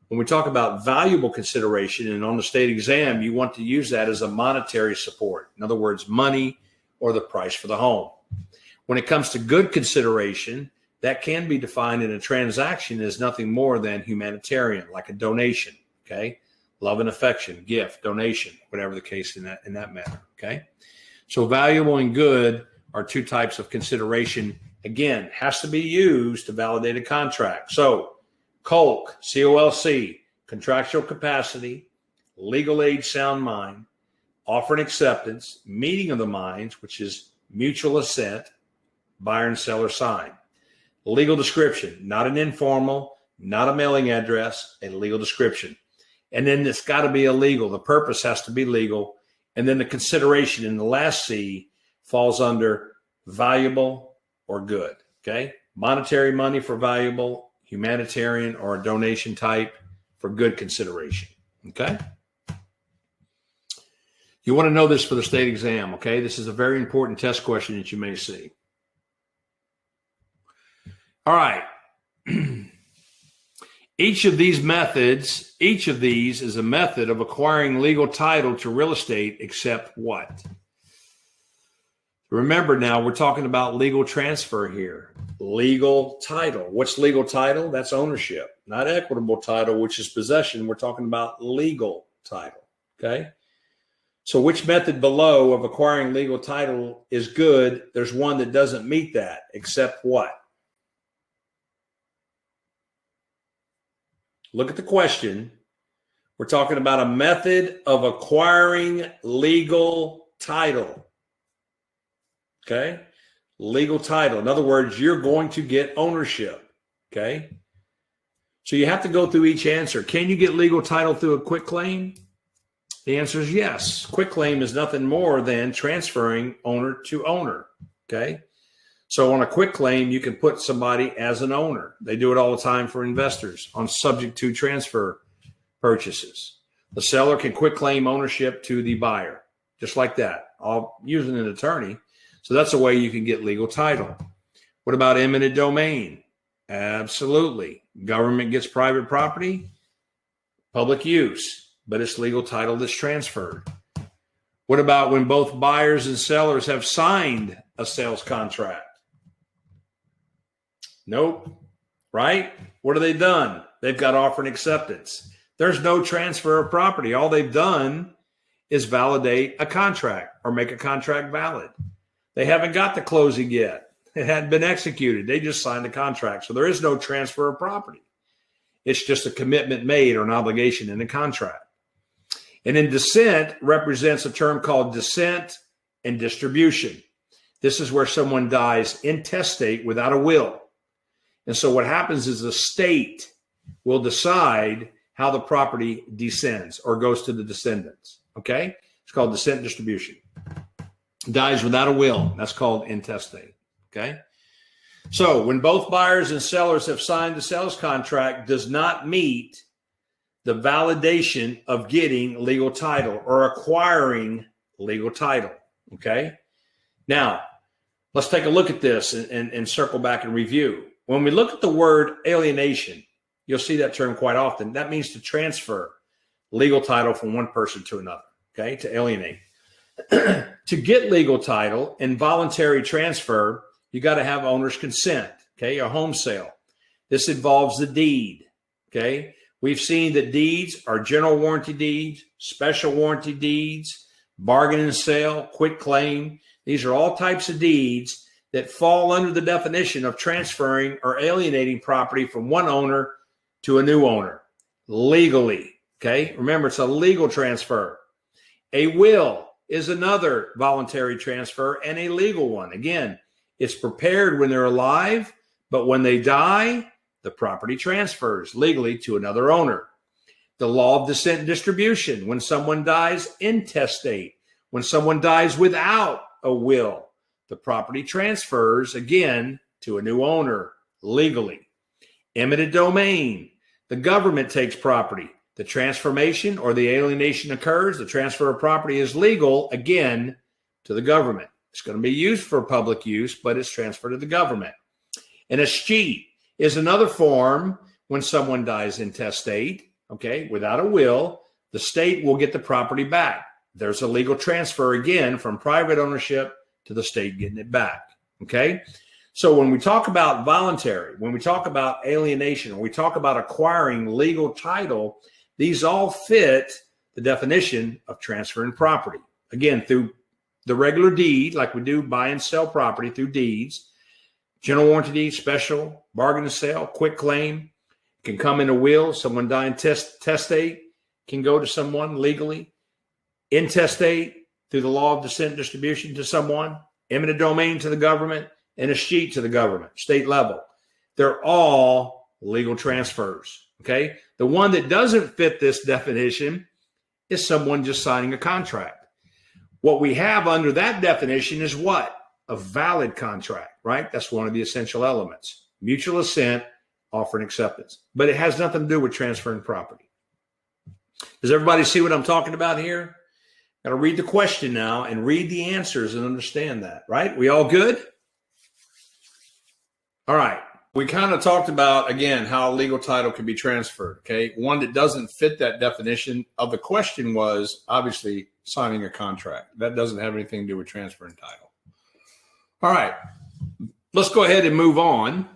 Speaker 2: When we talk about valuable consideration and on the state exam, you want to use that as a monetary support. In other words, money or the price for the home. When it comes to good consideration, that can be defined in a transaction as nothing more than humanitarian, like a donation, okay? Love and affection, gift, donation, whatever the case in that matter, okay? So valuable and good are two types of consideration. Again, has to be used to validate a contract. So COLC, C-O-L-C, contractual capacity, legal age, sound mind, offer and acceptance, meeting of the minds, which is mutual assent, buyer and seller sign. Legal description, not an informal, not a mailing address, a legal description. And then it's got to be illegal. The purpose has to be legal. And then the consideration in the last C falls under valuable or good, okay? Monetary money for valuable, humanitarian or a donation type for good consideration, okay? You want to know this for the state exam, okay? This is a very important test question that you may see. All right. Each of these is a method of acquiring legal title to real estate, except what? Remember now, we're talking about legal transfer here. Legal title. What's legal title? That's ownership, not equitable title, which is possession. We're talking about legal title, okay? So which method below of acquiring legal title is good? There's one that doesn't meet that, except what? Look at the question. We're talking about a method of acquiring legal title. Okay? Legal title. In other words, you're going to get ownership. Okay? So you have to go through each answer. Can you get legal title through a quick claim? The answer is yes. Quick claim is nothing more than transferring owner to owner. Okay? So on a quick claim, you can put somebody as an owner. They do it all the time for investors on subject to transfer purchases. The seller can quick claim ownership to the buyer, just like that, all using an attorney. So that's a way you can get legal title. What about eminent domain? Absolutely. Government gets private property, public use, but it's legal title that's transferred. What about when both buyers and sellers have signed a sales contract? Nope. Right? What have they done? They've got offer and acceptance. There's no transfer of property. All they've done is validate a contract or make a contract valid. They haven't got the closing yet. It hadn't been executed. They just signed the contract. So there is no transfer of property. It's just a commitment made or an obligation in the contract. And then descent represents a term called descent and distribution. This is where someone dies intestate without a will. And so what happens is the state will decide how the property descends or goes to the descendants. Okay? It's called descent distribution. Dies without a will. That's called intestate. Okay? So when both buyers and sellers have signed the sales contract does not meet the validation of getting legal title or acquiring legal title. Okay? Now, let's take a look at this and circle back and review. When we look at the word alienation, you'll see that term quite often. That means to transfer legal title from one person to another, okay, to alienate. To get legal title in voluntary transfer, you got to have owner's consent, okay, a home sale. This involves the deed, okay. We've seen that deeds are general warranty deeds, special warranty deeds, bargain and sale, quit claim. These are all types of deeds that fall under the definition of transferring or alienating property from one owner to a new owner legally. Okay. Remember, it's a legal transfer. A will is another voluntary transfer and a legal one. Again, it's prepared when they're alive, but when they die, the property transfers legally to another owner. The law of descent and distribution, when someone dies intestate, when someone dies without a will, the property transfers again to a new owner legally. Eminent domain, the government takes property. The transformation or the alienation occurs. The transfer of property is legal again to the government. It's going to be used for public use, but it's transferred to the government. An escheat is another form when someone dies intestate, okay, without a will, the state will get the property back. There's a legal transfer again from private ownership to the state getting it back. Okay. So when we talk about voluntary, when we talk about alienation, when we talk about acquiring legal title, these all fit the definition of transferring property. Again, through the regular deed, like we do buy and sell property through deeds, general warranty deed, special, bargain and sale, quick claim, can come in a will, someone dying testate, can go to someone legally, intestate through the law of descent distribution to someone, eminent domain to the government, and a sheet to the government, state level. They're all legal transfers, okay? The one that doesn't fit this definition is someone just signing a contract. What we have under that definition is what? A valid contract, right? That's one of the essential elements. Mutual assent, offer and acceptance. But it has nothing to do with transferring property. Does everybody see what I'm talking about here? Got to read the question now and read the answers and understand that, right? We all good? All right. We kind of talked about, again, how legal title can be transferred, okay? One that doesn't fit that definition of the question was obviously signing a contract. That doesn't have anything to do with transferring title. All right. Let's go ahead and move on.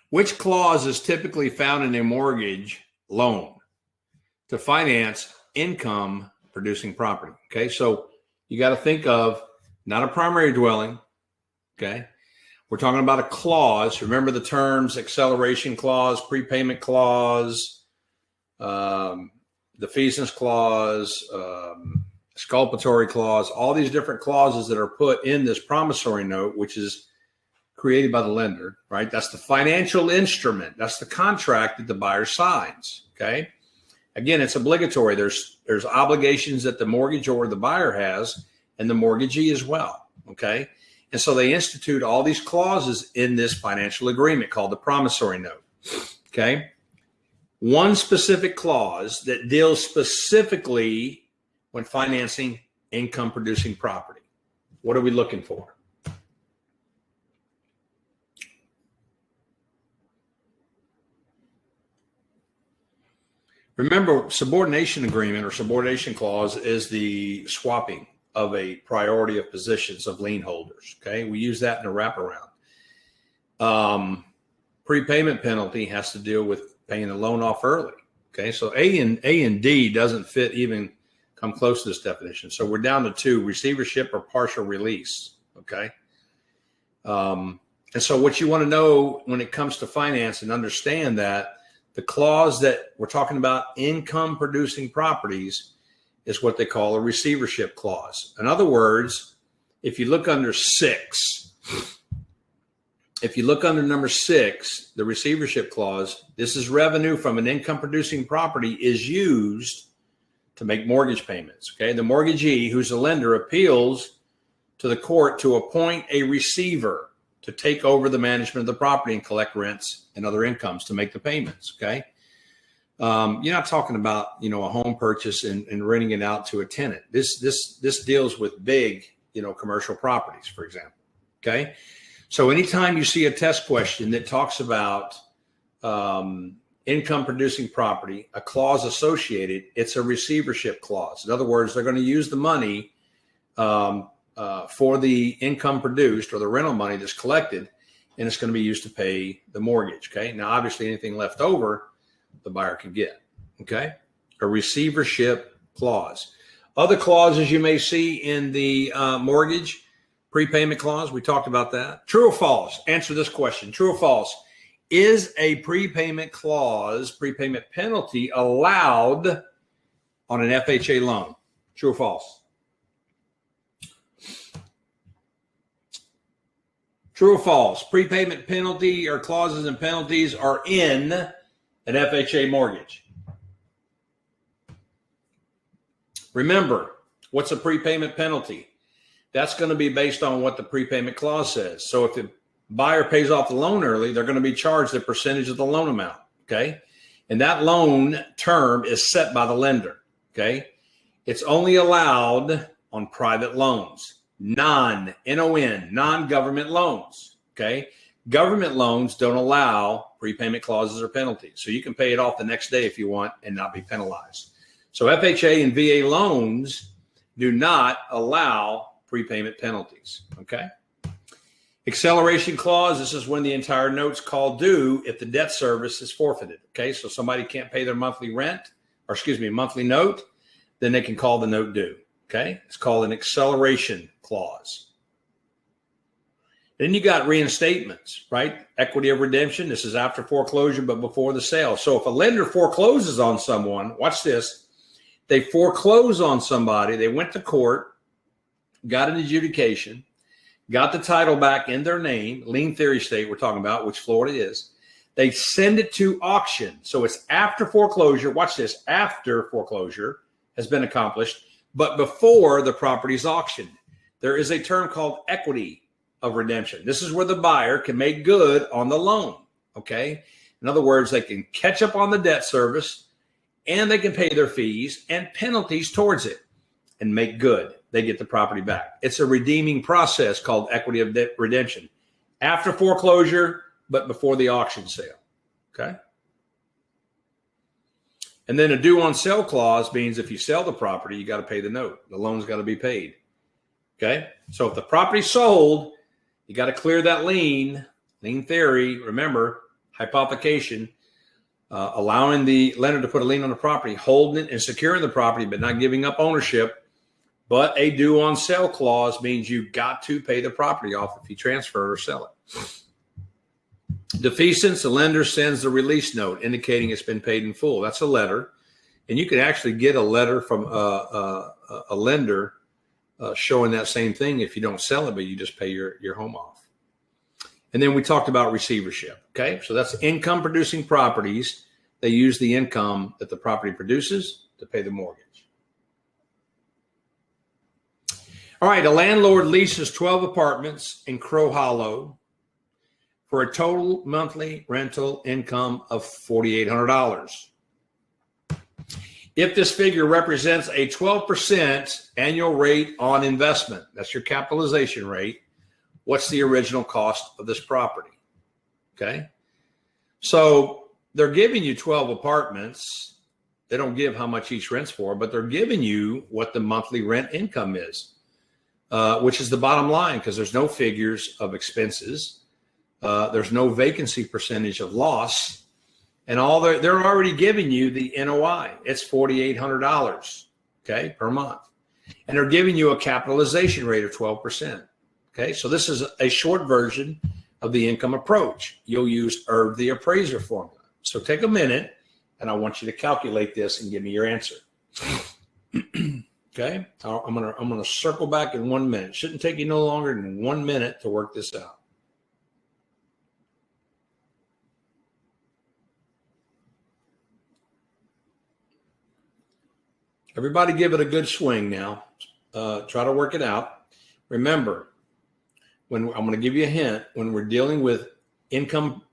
Speaker 2: Which clause is typically found in a mortgage loan to finance income producing property? Okay, so you got to think of not a primary dwelling. Okay, we're talking about a clause. Remember the terms: acceleration clause, prepayment clause, defeasance clause, exculpatory clause, all these different clauses that are put in this promissory note, which is created by the lender, right? That's the financial instrument. That's the contract that the buyer signs, okay? Again, it's obligatory. There's obligations that the mortgage or the buyer has and the mortgagee as well, okay? And so they institute all these clauses in this financial agreement called the promissory note, okay? One specific clause that deals specifically when financing income producing property. What are we looking for? Remember, subordination agreement or subordination clause is the swapping of a priority of positions of lien holders. Okay, we use that in a wraparound. Prepayment penalty has to deal with paying the loan off early. Okay, so A and D doesn't fit even come close to this definition. So we're down to two: receivership or partial release. Okay, and so what you want to know when it comes to finance and understand that. The clause that we're talking about, income producing properties, is what they call a receivership clause. In other words, if you look under 6, if you look under number 6, the receivership clause, this is revenue from an income producing property is used to make mortgage payments. Okay. The mortgagee, who's the lender, appeals to the court to appoint a receiver to take over the management of the property and collect rents and other incomes to make the payments. Okay. You're not talking about, a home purchase and renting it out to a tenant. This deals with big, commercial properties, for example. Okay. So anytime you see a test question that talks about income producing property, a clause associated, it's a receivership clause. In other words, they're going to use the money for the income produced or the rental money that's collected, and it's going to be used to pay the mortgage. Okay. Now, obviously, anything left over, the buyer can get. Okay. A receivership clause. Other clauses you may see in the mortgage, prepayment clause. We talked about that. True or false? Answer this question. True or false? Is a prepayment clause, prepayment penalty allowed on an FHA loan? True or false? True or false? Prepayment penalty or clauses and penalties are in an FHA mortgage. Remember, what's a prepayment penalty? That's going to be based on what the prepayment clause says. So if the buyer pays off the loan early, they're going to be charged a percentage of the loan amount. Okay. And that loan term is set by the lender. Okay. It's only allowed on private loans. Non-government loans, okay? Government loans don't allow prepayment clauses or penalties. So you can pay it off the next day if you want and not be penalized. So FHA and VA loans do not allow prepayment penalties, okay? Acceleration clause, this is when the entire note's called due if the debt service is forfeited. Okay, so somebody can't pay their monthly rent, or excuse me, monthly note, then they can call the note due. Okay, it's called an acceleration clause. Then you got reinstatements, right? Equity of redemption. This is after foreclosure, but before the sale. So if a lender forecloses on someone, watch this. They foreclose on somebody. They went to court, got an adjudication, got the title back in their name, lien theory state we're talking about, which Florida is. They send it to auction. So it's after foreclosure. Watch this. After foreclosure has been accomplished, but before the property is auctioned. There is a term called equity of redemption. This is where the buyer can make good on the loan. Okay. In other words, they can catch up on the debt service and they can pay their fees and penalties towards it and make good. They get the property back. It's a redeeming process called equity of redemption after foreclosure, but before the auction sale. Okay. And then a due on sale clause means if you sell the property, you got to pay the note. The loan's got to be paid. Okay. So if the property's sold, you got to clear that lien theory. Remember, hypothecation, allowing the lender to put a lien on the property, holding it and securing the property, but not giving up ownership. But a due on sale clause means you got to pay the property off if you transfer or sell it. Defeasance, the lender sends the release note indicating it's been paid in full. That's a letter. And you can actually get a letter from a lender showing that same thing if you don't sell it, but you just pay your home off. And then we talked about receivership. Okay, so that's income producing properties. They use the income that the property produces to pay the mortgage. All right, a landlord leases 12 apartments in Crow Hollow for a total monthly rental income of $4,800. If this figure represents a 12% annual rate on investment, that's your capitalization rate, what's the original cost of this property? Okay, so they're giving you 12 apartments. They don't give how much each rent's for, but they're giving you what the monthly rent income is. Which is the bottom line, because there's no figures of expenses. There's no vacancy percentage of loss. And all they're already giving you the NOI. It's $4,800, okay, per month. And they're giving you a capitalization rate of 12%. Okay, so this is a short version of the income approach. You'll use the appraiser formula. So take a minute, and I want you to calculate this and give me your answer. Okay, I'm gonna circle back in 1 minute. Shouldn't take you no longer than 1 minute to work this out. Everybody give it a good swing now. Try to work it out. Remember, when I'm going to give you a hint, when we're dealing with income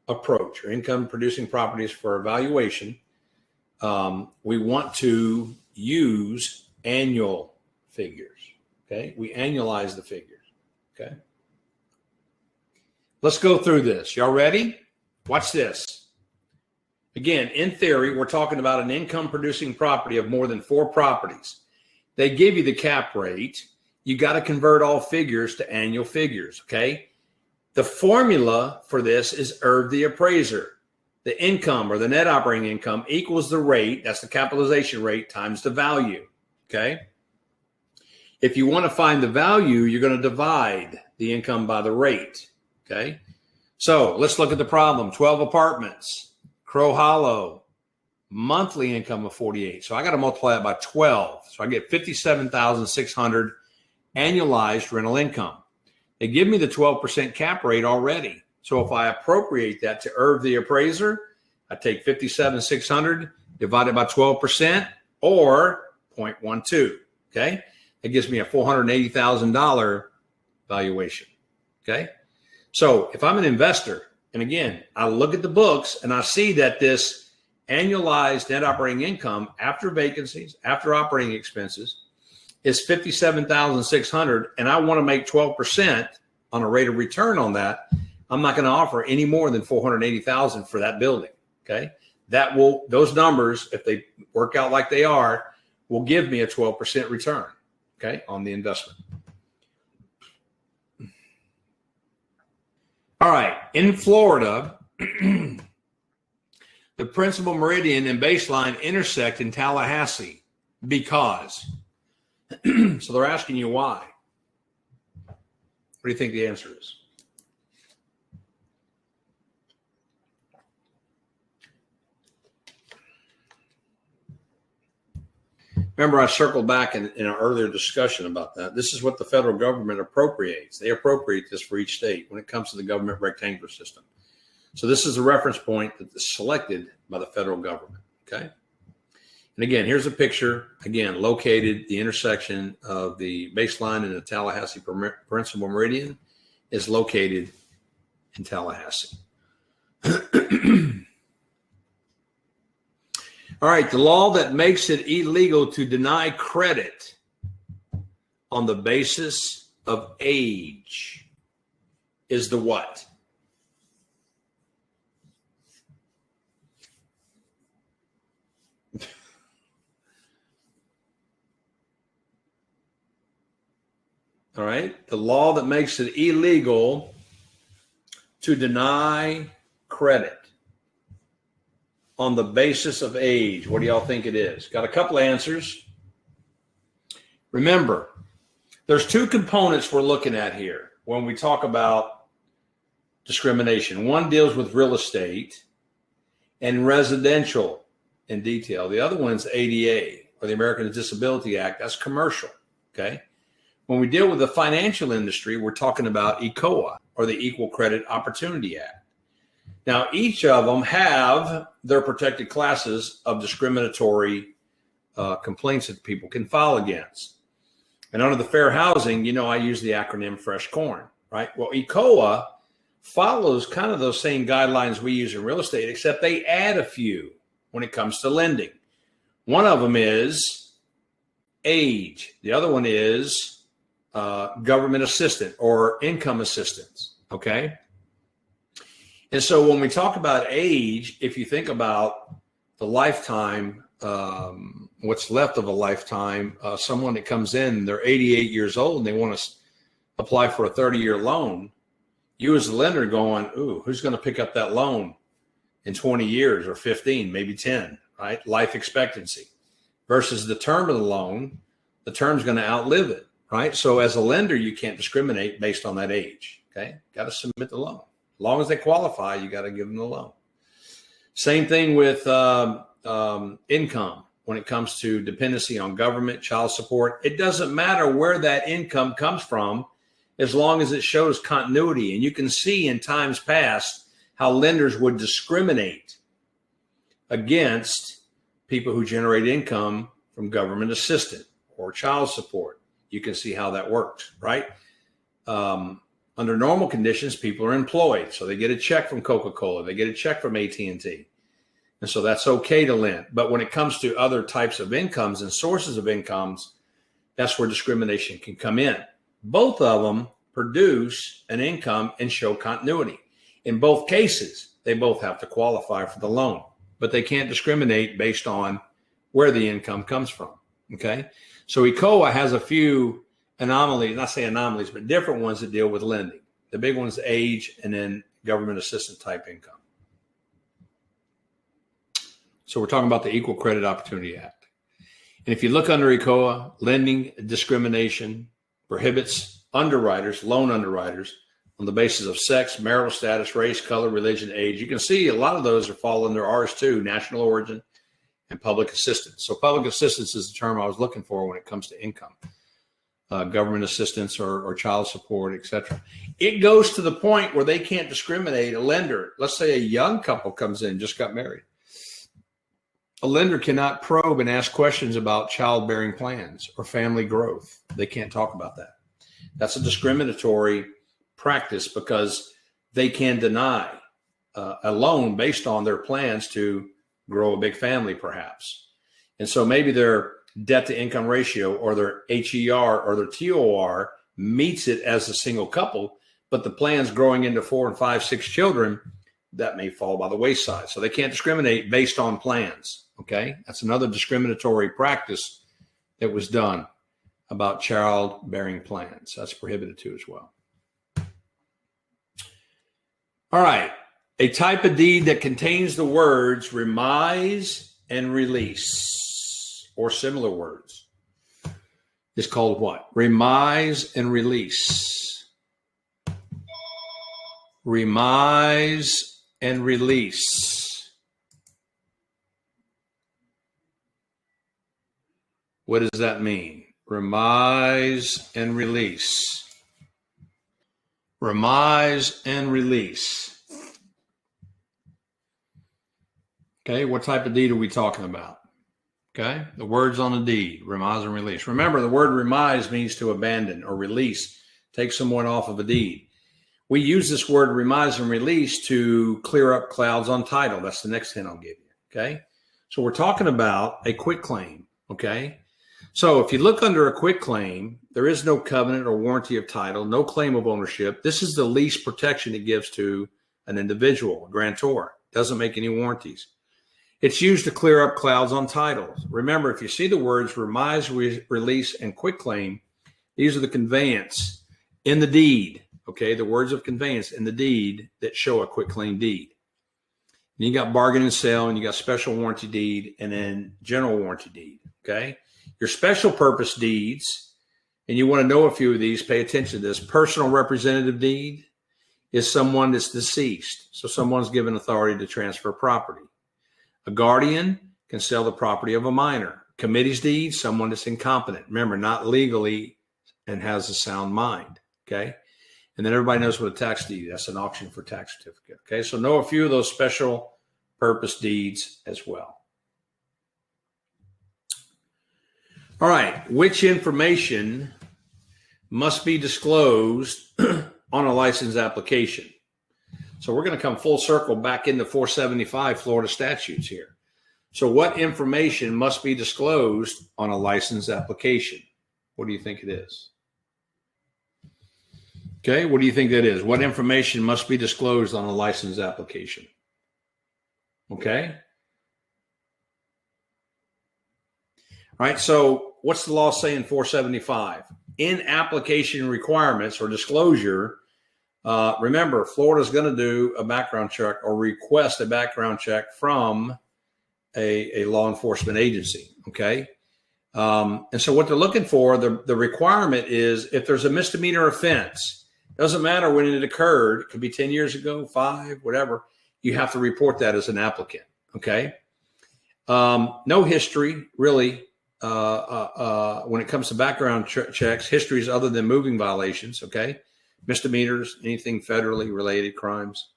Speaker 2: approach or income producing properties for evaluation, we want to use annual figures. Okay, we annualize the figures. Okay, let's go through this. Y'all ready? Watch this. Again, in theory, we're talking about an income producing property of more than 4 properties. They give you the cap rate. You got to convert all figures to annual figures. Okay, the formula for this is the appraiser. The income or the net operating income equals the rate, that's the capitalization rate, times the value. Okay. If you want to find the value, you're going to divide the income by the rate. Okay. So let's look at the problem. 12 apartments, Crow Hollow, monthly income of 48. So I got to multiply it by 12. So I get 57,600 annualized rental income. They give me the 12% cap rate already. So if I appropriate that to the appraiser, I take 57,600 divided by 12% or 0.12. Okay. That gives me a $480,000 valuation. Okay. So if I'm an investor, and again, I look at the books and I see that this annualized net operating income after vacancies, after operating expenses is 57,600, and I want to make 12% on a rate of return on that, I'm not going to offer any more than 480,000 for that building. Okay. Those numbers, if they work out like they are, will give me a 12% return, okay, on the investment. All right. In Florida, the principal meridian and baseline intersect in Tallahassee because. So they're asking you why. What do you think the answer is? Remember, I circled back in an earlier discussion about that. This is what the federal government appropriates. They appropriate this for each state when it comes to the government rectangular system. So this is a reference point that is selected by the federal government, okay? And again, here's a picture, again, located, the intersection of the baseline and the Tallahassee principal meridian is located in Tallahassee. All right, the law that makes it illegal to deny credit on the basis of age is the what? All right, the law that makes it illegal to deny credit on the basis of age. What do y'all think it is? Got a couple of answers. Remember, there's two components we're looking at here when we talk about discrimination. One deals with real estate and residential in detail. The other one's ADA, or the Americans with Disability Act. That's commercial, okay? When we deal with the financial industry, we're talking about ECOA, or the Equal Credit Opportunity Act. Now, each of them have their protected classes of discriminatory complaints that people can file against. And under the fair housing, you know, I use the acronym Fresh Corn, right? Well, ECOA follows kind of those same guidelines we use in real estate, except they add a few when it comes to lending. One of them is age. The other one is government assistance or income assistance, okay? And so when we talk about age, if you think about the lifetime, what's left of a lifetime, someone that comes in, they're 88 years old and they want to apply for a 30-year loan, you as a lender going, ooh, who's going to pick up that loan in 20 years or 15, maybe 10, right? Life expectancy versus the term of the loan, the term's going to outlive it, right? So as a lender, you can't discriminate based on that age, okay? Got to submit the loan. As long as they qualify, you got to give them the loan. Same thing with income when it comes to dependency on government, child support. It doesn't matter where that income comes from as long as it shows continuity. And you can see in times past how lenders would discriminate against people who generate income from government assistance or child support. You can see how that works, right? Under normal conditions, people are employed. So they get a check from Coca-Cola. They get a check from AT&T. And so that's okay to lend. But when it comes to other types of incomes and sources of incomes, that's where discrimination can come in. Both of them produce an income and show continuity. In both cases, they both have to qualify for the loan, but they can't discriminate based on where the income comes from, okay? So ECOA has a few anomalies, not say anomalies, but different ones that deal with lending. The big one's age and then government assistance type income. So we're talking about the Equal Credit Opportunity Act. And if you look under ECOA, lending discrimination prohibits underwriters, loan underwriters, on the basis of sex, marital status, race, color, religion, age. You can see a lot of those are fall under ours too, national origin and public assistance. So public assistance is the term I was looking for when it comes to income. Government assistance or child support, etc. It goes to the point where they can't discriminate. A lender, let's say a young couple comes in, just got married. A lender cannot probe and ask questions about childbearing plans or family growth. They can't talk about that. That's a discriminatory practice because they can deny a loan based on their plans to grow a big family, perhaps. And so maybe their debt to income ratio or their HER or their TOR meets it as a single couple, but the plan's growing into 4 and 5, 6 children, that may fall by the wayside. So they can't discriminate based on plans. Okay. That's another discriminatory practice that was done about childbearing plans. That's prohibited too as well. All right. A type of deed that contains the words remise and release, or similar words, is called what? Remise and release. Remise and release. What does that mean? Remise and release. Remise and release. Okay, what type of deed are we talking about? Okay, the words on the deed, remise and release. Remember, the word remise means to abandon or release, take someone off of a deed. We use this word remise and release to clear up clouds on title. That's the next hint I'll give you. Okay, so we're talking about a quitclaim. Okay, so if you look under a quitclaim, there is no covenant or warranty of title, no claim of ownership. This is the least protection it gives to an individual, a grantor. Doesn't make any warranties. It's used to clear up clouds on titles. Remember, if you see the words remise, release, and quitclaim, these are the conveyance in the deed. Okay, the words of conveyance in the deed that show a quitclaim deed. And you got bargain and sale, and you got special warranty deed, and then general warranty deed. Okay, your special purpose deeds, and you want to know a few of these, pay attention to this. Personal representative deed is someone that's deceased. So someone's given authority to transfer property. A guardian can sell the property of a minor. Committee's deed, someone that's incompetent. Remember, not legally and has a sound mind. Okay. And then everybody knows what a tax deed is. That's an auction for tax certificate. Okay. So know a few of those special purpose deeds as well. All right. Which information must be disclosed on a license application? So we're going to come full circle back into 475 Florida statutes here. So what information must be disclosed on a license application? What do you think it is? Okay, what do you think that is? What information must be disclosed on a license application? Okay. All right, so what's the law say in 475? In application requirements or disclosure, remember, Florida's going to do a background check or request a background check from a law enforcement agency. Okay. And so what they're looking for, the requirement is if there's a misdemeanor offense, doesn't matter when it occurred, it could be 10 years ago, 5, whatever, you have to report that as an applicant. Okay. No history really. When it comes to background checks, histories other than moving violations. Okay. Misdemeanors, anything federally related crimes.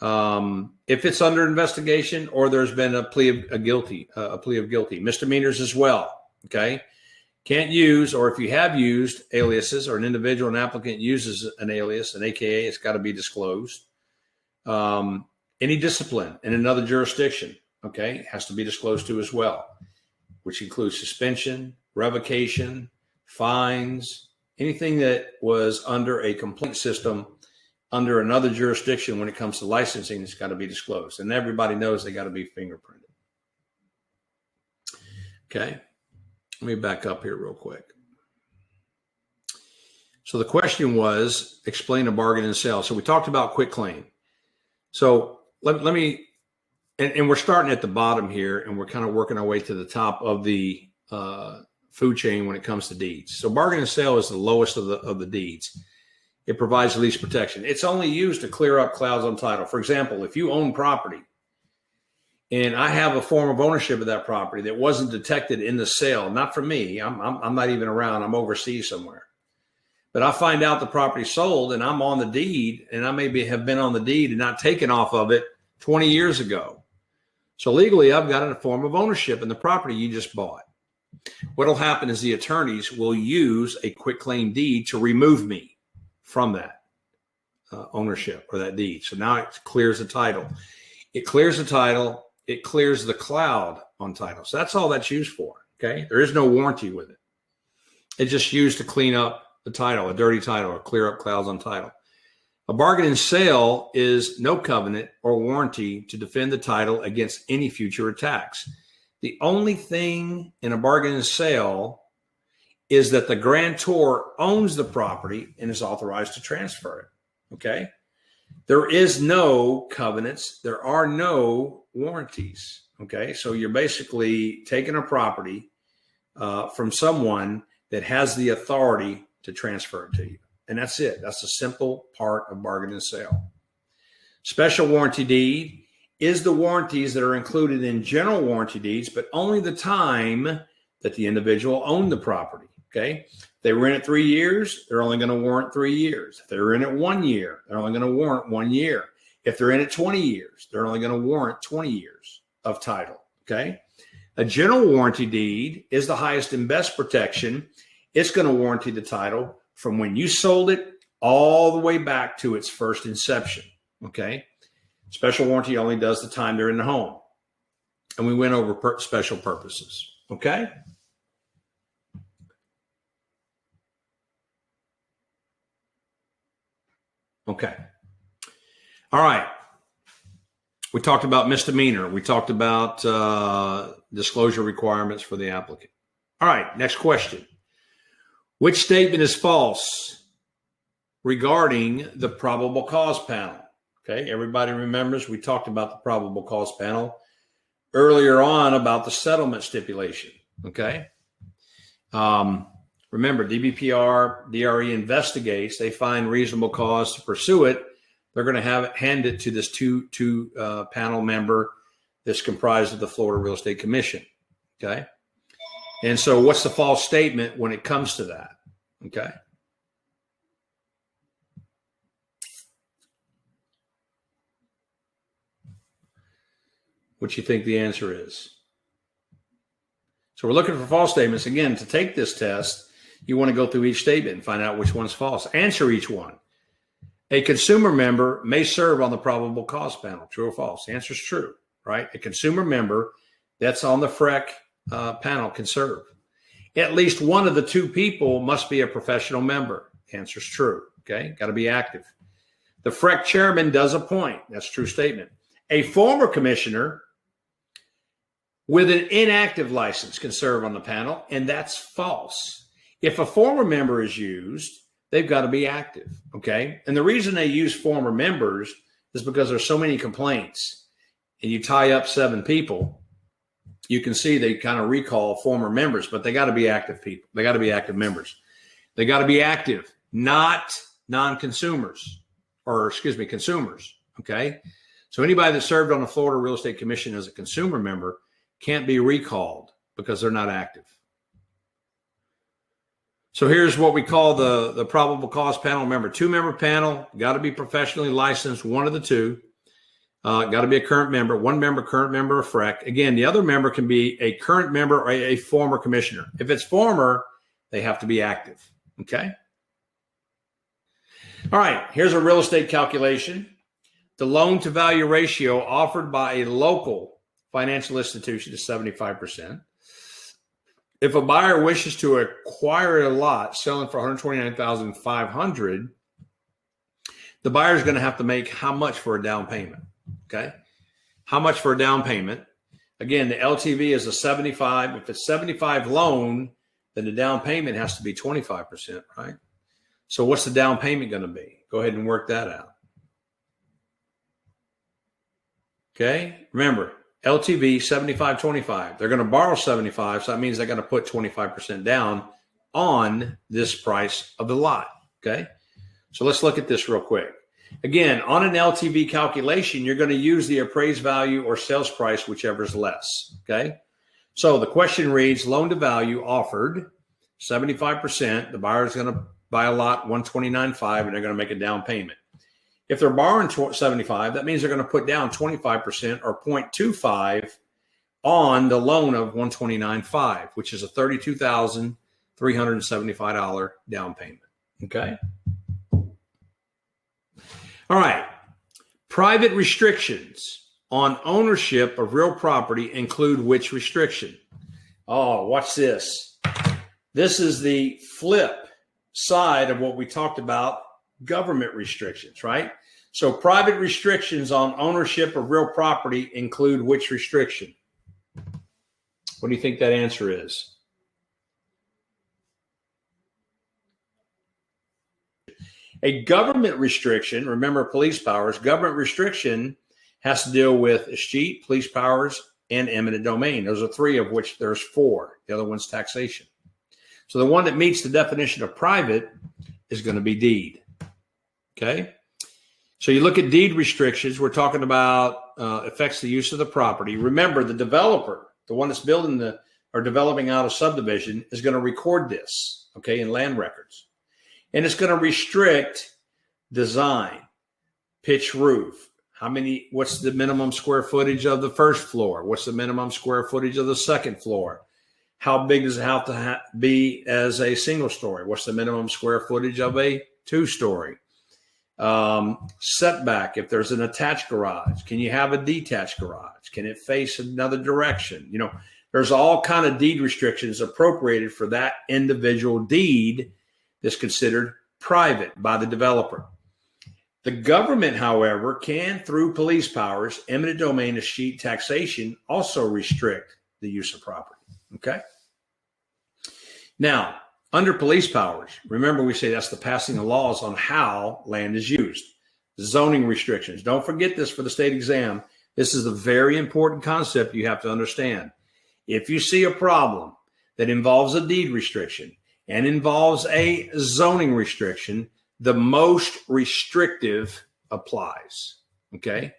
Speaker 2: If it's under investigation or there's been a plea of guilty, misdemeanors as well. Okay. Can't use, or if you have used aliases or an individual, an applicant uses an alias, an AKA, it's got to be disclosed. Any discipline in another jurisdiction, okay, has to be disclosed to as well, which includes suspension, revocation, fines, anything that was under a complaint system under another jurisdiction when it comes to licensing, it's got to be disclosed. And everybody knows they got to be fingerprinted. Okay. Let me back up here real quick. So the question was, explain a bargain and sale. So we talked about quitclaim. So let me, and we're starting at the bottom here, and we're kind of working our way to the top of the food chain when it comes to deeds. So bargain and sale is the lowest of the deeds. It provides the least protection. It's only used to clear up clouds on title. For example, if you own property and I have a form of ownership of that property that wasn't detected in the sale, not for me, I'm not even around, I'm overseas somewhere, but I find out the property sold and I'm on the deed, and I maybe have been on the deed and not taken off of it 20 years ago. So legally, I've got a form of ownership in the property you just bought. What'll happen is the attorneys will use a quitclaim deed to remove me from that ownership or that deed. So now it clears the title. It clears the title. It clears the cloud on title. So that's all that's used for. Okay. There is no warranty with it. It's just used to clean up the title, a dirty title, or clear up clouds on title. A bargain and sale is no covenant or warranty to defend the title against any future attacks. The only thing in a bargain and sale is that the grantor owns the property and is authorized to transfer it. Okay. There is no covenants. There are no warranties. Okay, so you're basically taking a property from someone that has the authority to transfer it to you. And that's it. That's a simple part of bargain and sale. Special warranty deed is the warranties that are included in general warranty deeds, but only the time that the individual owned the property. Okay. If they were in it 3 years, they're only going to warrant 3 years. If they were in it 1 year, they're only going to warrant 1 year. If they're in it 20 years, they're only going to warrant 20 years of title. Okay. A general warranty deed is the highest and best protection. It's going to warranty the title from when you sold it all the way back to its first inception. Okay. Special warranty only does the time they're in the home. And we went over special purposes. Okay. Okay. All right. We talked about misdemeanor. We talked about disclosure requirements for the applicant. All right. Next question. Which statement is false regarding the probable cause panel? Okay. Everybody remembers we talked about the probable cause panel earlier on about the settlement stipulation. Okay. Remember, DBPR, DRE investigates. They find reasonable cause to pursue it. They're going to hand it to this two panel member that's comprised of the Florida Real Estate Commission. Okay. And so what's the false statement when it comes to that? Okay. What you think the answer is? So we're looking for false statements. Again, to take this test, you want to go through each statement and find out which one's false. Answer each one. A consumer member may serve on the probable cause panel. True or false? The answer is true, right? A consumer member that's on the FREC panel can serve. At least one of the two people must be a professional member. Answer is true. Okay, got to be active. The FREC chairman does appoint. That's a true statement. A former commissioner with an inactive license can serve on the panel, and that's false. If a former member is used, they've got to be active, okay? And the reason they use former members is because there's so many complaints, and you tie up 7 people, you can see they kind of recall former members, but they got to be active people. They got to be active members. They got to be active, not non-consumers, consumers, okay? So anybody that served on the Florida Real Estate Commission as a consumer member can't be recalled because they're not active. So here's what we call the probable cause panel. Remember, 2-member panel, got to be professionally licensed, one of the two. Got to be a current member, 1 member, current member of FREC. Again, the other member can be a current member or a former commissioner. If it's former, they have to be active, okay? All right, here's a real estate calculation. The loan to value ratio offered by a local financial institution is 75%. If a buyer wishes to acquire a lot selling for $129,500, the buyer is going to have to make how much for a down payment? Okay. How much for a down payment? Again, the LTV is a 75. If it's 75 loan, then the down payment has to be 25%, right? So what's the down payment going to be? Go ahead and work that out. Okay. Remember, LTV 75-25. They're going to borrow 75, so that means they're going to put 25% down on this price of the lot. Okay. So let's look at this real quick. Again, on an LTV calculation, you're going to use the appraised value or sales price, whichever is less. Okay. So the question reads, loan to value offered 75%. The buyer is going to buy a lot 129.5 and they're going to make a down payment. If they're borrowing 75, that means they're going to put down 25% or 0.25 on the loan of 129.5, which is a $32,375 down payment. Okay. All right. Private restrictions on ownership of real property include which restriction? Oh, watch this. This is the flip side of what we talked about, government restrictions, right? So private restrictions on ownership of real property include which restriction? What do you think that answer is? A government restriction, remember police powers, government restriction has to deal with escheat, police powers, and eminent domain. Those are three, of which there's four. The other one's taxation. So the one that meets the definition of private is going to be deed. Okay? So you look at deed restrictions, we're talking about affects the use of the property. Remember, the developer, the one that's building or developing out a subdivision, is going to record this, okay, in land records. And it's going to restrict design, pitch roof, what's the minimum square footage of the first floor? What's the minimum square footage of the second floor? How big does it have to be as a single story? What's the minimum square footage of a two-story? Setback, if there's an attached garage, can you have a detached garage? Can it face another direction? You know, there's all kind of deed restrictions appropriated for that individual deed that's considered private by the developer. The government, however, can, through police powers, eminent domain, escheat, taxation, also restrict the use of property. Okay? Now, under police powers, remember we say that's the passing of laws on how land is used. Zoning restrictions. Don't forget this for the state exam. This is a very important concept you have to understand. If you see a problem that involves a deed restriction and involves a zoning restriction, the most restrictive applies. Okay?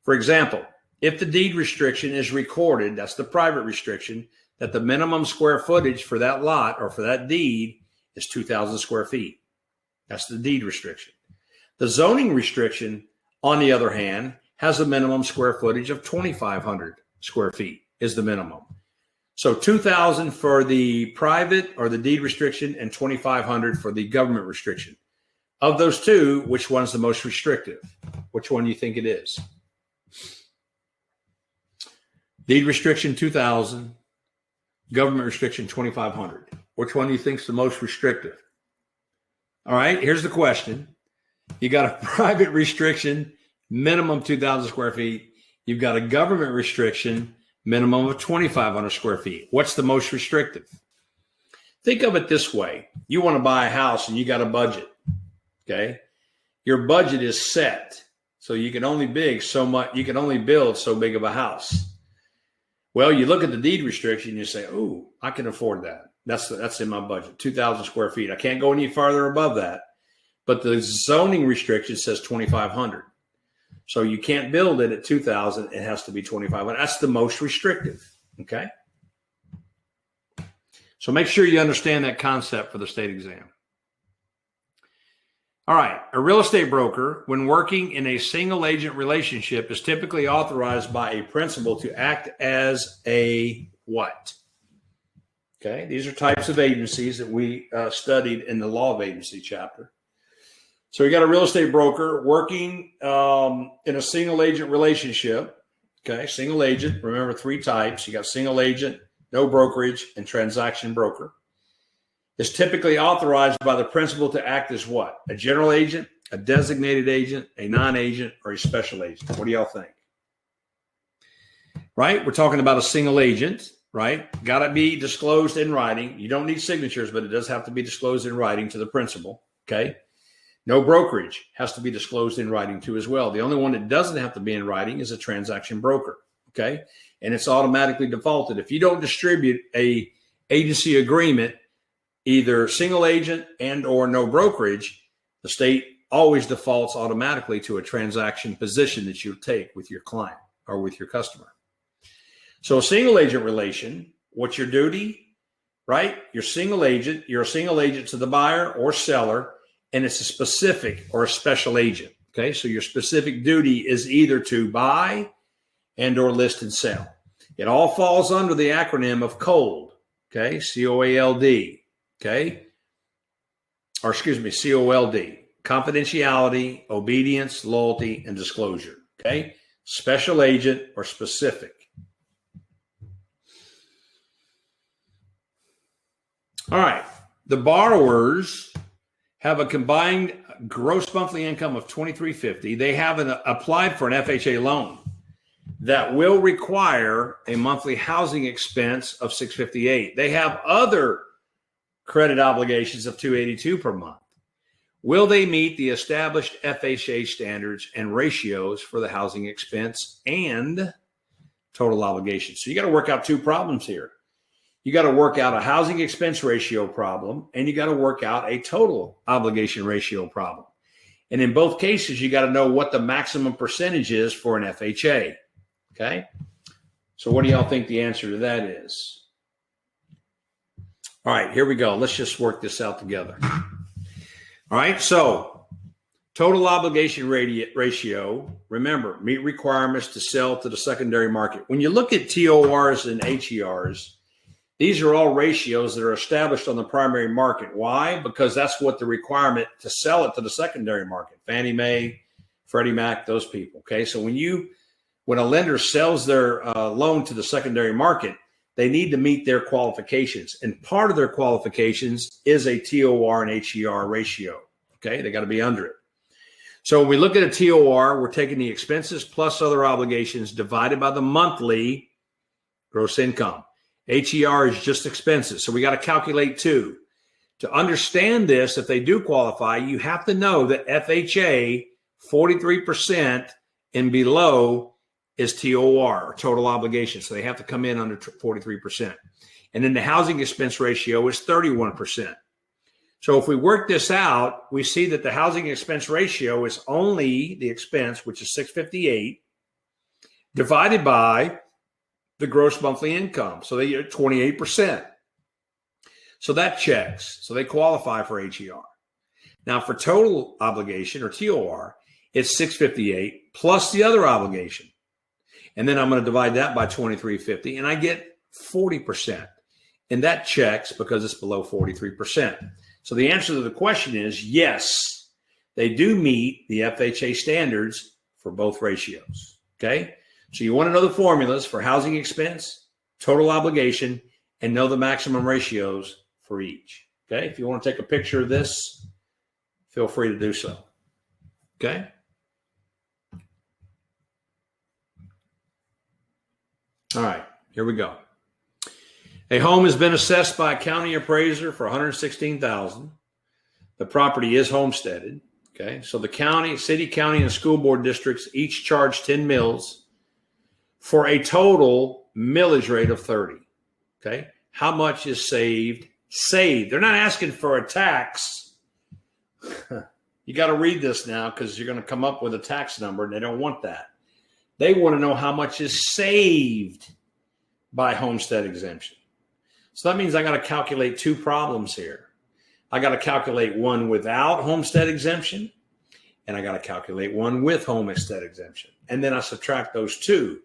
Speaker 2: For example, if the deed restriction is recorded, that's the private restriction, that the minimum square footage for that lot or for that deed is 2,000 square feet. That's the deed restriction. The zoning restriction, on the other hand, has a minimum square footage of 2,500 square feet is the minimum. So 2,000 for the private or the deed restriction and 2,500 for the government restriction. Of those two, which one's the most restrictive? Which one do you think it is? Deed restriction, 2,000. Government restriction, 2,500. Which one do you think is the most restrictive? All right, here's the question. You got a private restriction, minimum 2,000 square feet. You've got a government restriction, minimum of 2,500 square feet. What's the most restrictive? Think of it this way. You want to buy a house and you got a budget. Okay. Your budget is set. So you can only build so big of a house. Well, you look at the deed restriction, you say, oh, I can afford that. That's in my budget, 2,000 square feet. I can't go any farther above that. But the zoning restriction says 2,500. So you can't build it at 2,000. It has to be 2,500. That's the most restrictive. Okay. So make sure you understand that concept for the state exam. All right. A real estate broker, when working in a single agent relationship, is typically authorized by a principal to act as a what? Okay. These are types of agencies that we studied in the law of agency chapter. So you got a real estate broker working in a single agent relationship. Okay. Single agent. Remember, three types. You got single agent, no brokerage, and transaction broker. Is typically authorized by the principal to act as what? A general agent, a designated agent, a non-agent, or a special agent? What do y'all think? Right? We're talking about a single agent, right? Got to be disclosed in writing. You don't need signatures, but it does have to be disclosed in writing to the principal. Okay. No brokerage has to be disclosed in writing too as well. The only one that doesn't have to be in writing is a transaction broker. Okay. And it's automatically defaulted. If you don't distribute a agency agreement, either single agent and or no brokerage, the state always defaults automatically to a transaction position that you take with your client or with your customer. So a single agent relation, what's your duty, right? You're a single agent to the buyer or seller, and it's a specific or a special agent. Okay. So your specific duty is either to buy and or list and sell. It all falls under the acronym of COLD. Okay. COALD. Okay. Or excuse me, COLD. Confidentiality, obedience, loyalty, and disclosure. Okay. Special agent or specific. All right. The borrowers have a combined gross monthly income of $2,350. They have applied for an FHA loan that will require a monthly housing expense of $658. They have other credit obligations of $282 per month. will they meet the established FHA standards and ratios for the housing expense and total obligation? So you got to work out two problems here. You got to work out a housing expense ratio problem, and you got to work out a total obligation ratio problem. And in both cases, you got to know what the maximum percentage is for an FHA. Okay. So what do y'all think the answer to that is? All right, here we go. Let's just work this out together. All right. So total obligation ratio, remember, meet requirements to sell to the secondary market. When you look at TORs and HERs, these are all ratios that are established on the primary market. Why? Because that's what the requirement to sell it to the secondary market. Fannie Mae, Freddie Mac, those people. Okay, so when a lender sells their loan to the secondary market, they need to meet their qualifications. And part of their qualifications is a TOR and HER ratio. Okay, they got to be under it. So when we look at a TOR, we're taking the expenses plus other obligations divided by the monthly gross income. HER is just expenses. So we got to calculate two. To understand this, if they do qualify, you have to know that FHA 43% and below is TOR, or total obligation. So they have to come in under 43%. And then the housing expense ratio is 31%. So if we work this out, we see that the housing expense ratio is only the expense, which is $658, divided by the gross monthly income. So they get 28%. So that checks. So they qualify for HER. Now for total obligation or TOR, it's $658 plus the other obligation. And then I'm going to divide that by $23.50 and I get 40%. And that checks because it's below 43%. So the answer to the question is yes, they do meet the FHA standards for both ratios. Okay. So you want to know the formulas for housing expense, total obligation, and know the maximum ratios for each. Okay. If you want to take a picture of this, feel free to do so. Okay. All right, here we go. A home has been assessed by a county appraiser for $116,000. The property is homesteaded. Okay. So the county, city, county, and school board districts each charge 10 mills for a total millage rate of 30. Okay. How much is saved? Saved. They're not asking for a tax. You got to read this now because you're going to come up with a tax number and they don't want that. They want to know how much is saved by homestead exemption. So that means I got to calculate two problems here. I got to calculate one without homestead exemption, and I got to calculate one with homestead exemption. And then I subtract those two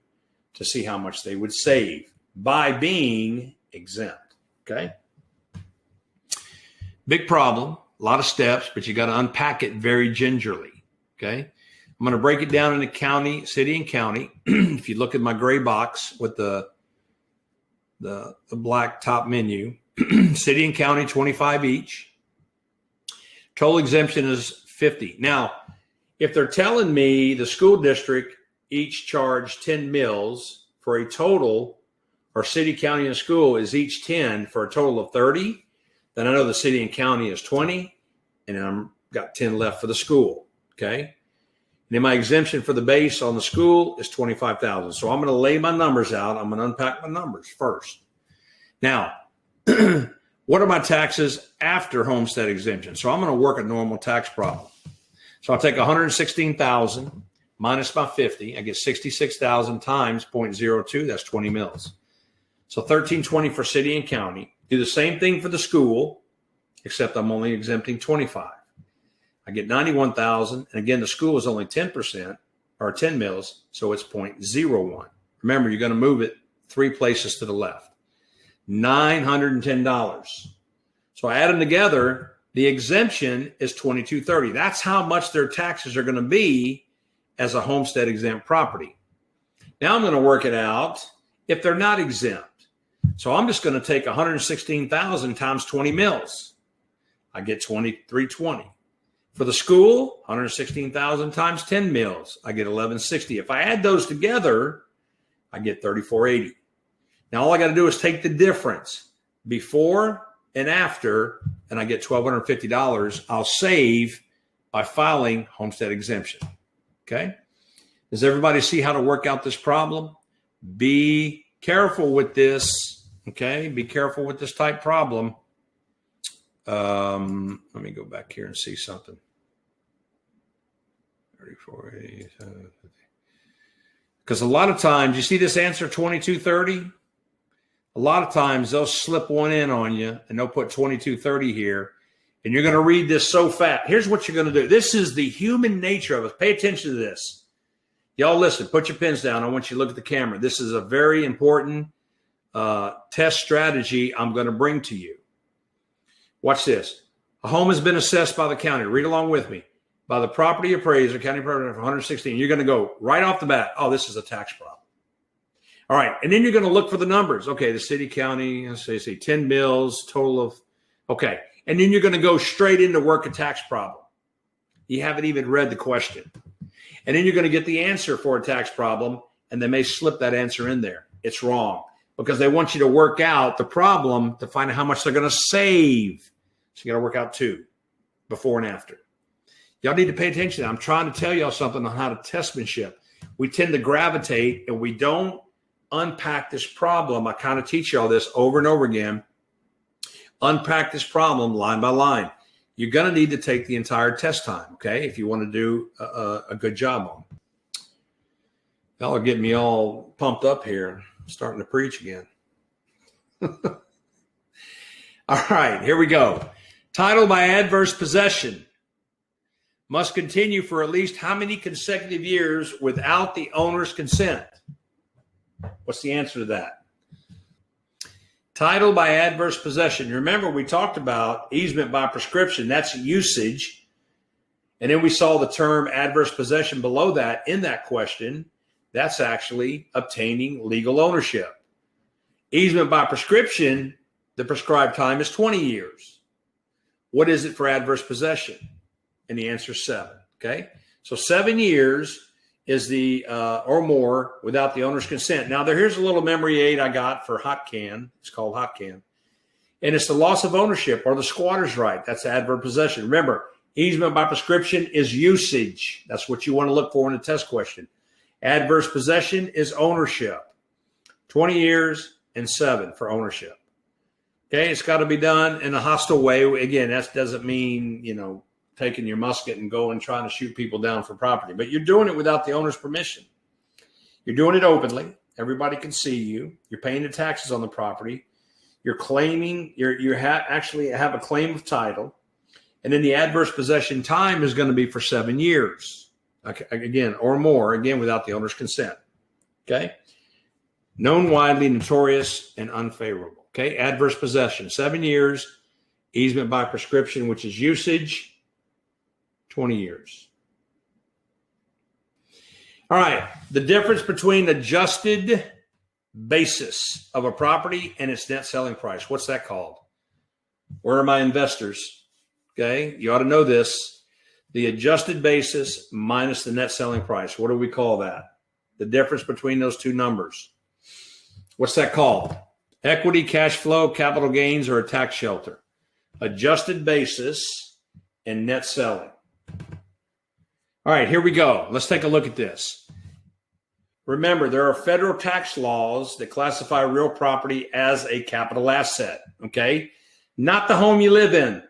Speaker 2: to see how much they would save by being exempt. Okay. Big problem, a lot of steps, but you got to unpack it very gingerly. Okay. I'm going to break it down into county, city, and county. If you look at my gray box with the black top menu, city and county, 25 each. Total exemption is 50. Now, if they're telling me the school district each charge 10 mills for a total, or city, county, and school is each 10 for a total of 30, then I know the city and county is 20, and I've got 10 left for the school. Okay. And then my exemption for the base on the school is $25,000. So I'm going to lay my numbers out. I'm going to unpack my numbers first. Now, what are my taxes after homestead exemption? So I'm going to work a normal tax problem. So I'll take $116,000 minus my 50. I get $66,000 times 0.02. That's 20 mils. So $1,320 for city and county. Do the same thing for the school, except I'm only exempting 25. I get $91,000. And again, the school is only 10% or 10 mils. So it's 0.01. Remember, you're going to move it 3 places to the left. $910. So I add them together. The exemption is $2,230. That's how much their taxes are going to be as a homestead exempt property. Now I'm going to work it out if they're not exempt. So I'm just going to take $116,000 times 20 mils. I get $2,320. For the school, $116,000 times 10 mils. I get $1,160. If I add those together, I get $3,480. Now all I got to do is take the difference before and after, and I get $1,250. I'll save by filing homestead exemption. Okay. Does everybody see how to work out this problem? Be careful with this. Okay. Be careful with this type problem. Let me go back here and see something. 34, because a lot of times, you see this answer 2230? A lot of times they'll slip one in on you and they'll put 2230 here. And you're going to read this so fast. Here's what you're going to do. This is the human nature of it. Pay attention to this. Y'all listen, put your pens down. I want you to look at the camera. This is a very important test strategy I'm going to bring to you. Watch this. A home has been assessed by the county. Read along with me. By the property appraiser, county appraiser for 116. You're going to go right off the bat. Oh, this is a tax problem. All right. And then you're going to look for the numbers. Okay. The city, county, let's say 10 mills, total of, okay. And then you're going to go straight into work a tax problem. You haven't even read the question. And then you're going to get the answer for a tax problem, and they may slip that answer in there. It's wrong because they want you to work out the problem to find out how much they're going to save. So you got to work out two, before and after. Y'all need to pay attention. I'm trying to tell y'all something on how to testmanship. We tend to gravitate and we don't unpack this problem. I kind of teach y'all this over and over again. Unpack this problem line by line. You're going to need to take the entire test time, okay, if you want to do a good job on it. Y'all are getting me all pumped up here. I'm starting to preach again. All right, here we go. Title by adverse possession must continue for at least how many consecutive years without the owner's consent? What's the answer to that? Title by adverse possession. Remember, we talked about easement by prescription. That's usage. And then we saw the term adverse possession below that in that question. That's actually obtaining legal ownership. Easement by prescription, the prescribed time is 20 years. What is it for adverse possession? And the answer is 7. Okay. So 7 years is the or more without the owner's consent. Now, here's a little memory aid I got for hot can. It's called hot can. And it's the loss of ownership or the squatter's right. That's adverse possession. Remember, easement by prescription is usage. That's what you want to look for in a test question. Adverse possession is ownership. 20 years and 7 for ownership. Okay, it's got to be done in a hostile way. Again, that doesn't mean, taking your musket and going trying to shoot people down for property. But you're doing it without the owner's permission. You're doing it openly. Everybody can see you. You're paying the taxes on the property. You're claiming, actually have a claim of title. And then the adverse possession time is going to be for 7 years. Okay, again, or more, again, without the owner's consent. Okay? Known widely, notorious, and unfavorable. Okay? Adverse possession, 7 years. Easement by prescription, which is usage, 20 years. All right. The difference between adjusted basis of a property and its net selling price. What's that called? Where are my investors? Okay. You ought to know this. The adjusted basis minus the net selling price. What do we call that? The difference between those two numbers. What's that called? Equity, cash flow, capital gains, or a tax shelter. Adjusted basis and net selling. All right, here we go. Let's take a look at this. Remember, there are federal tax laws that classify real property as a capital asset, okay? Not the home you live in.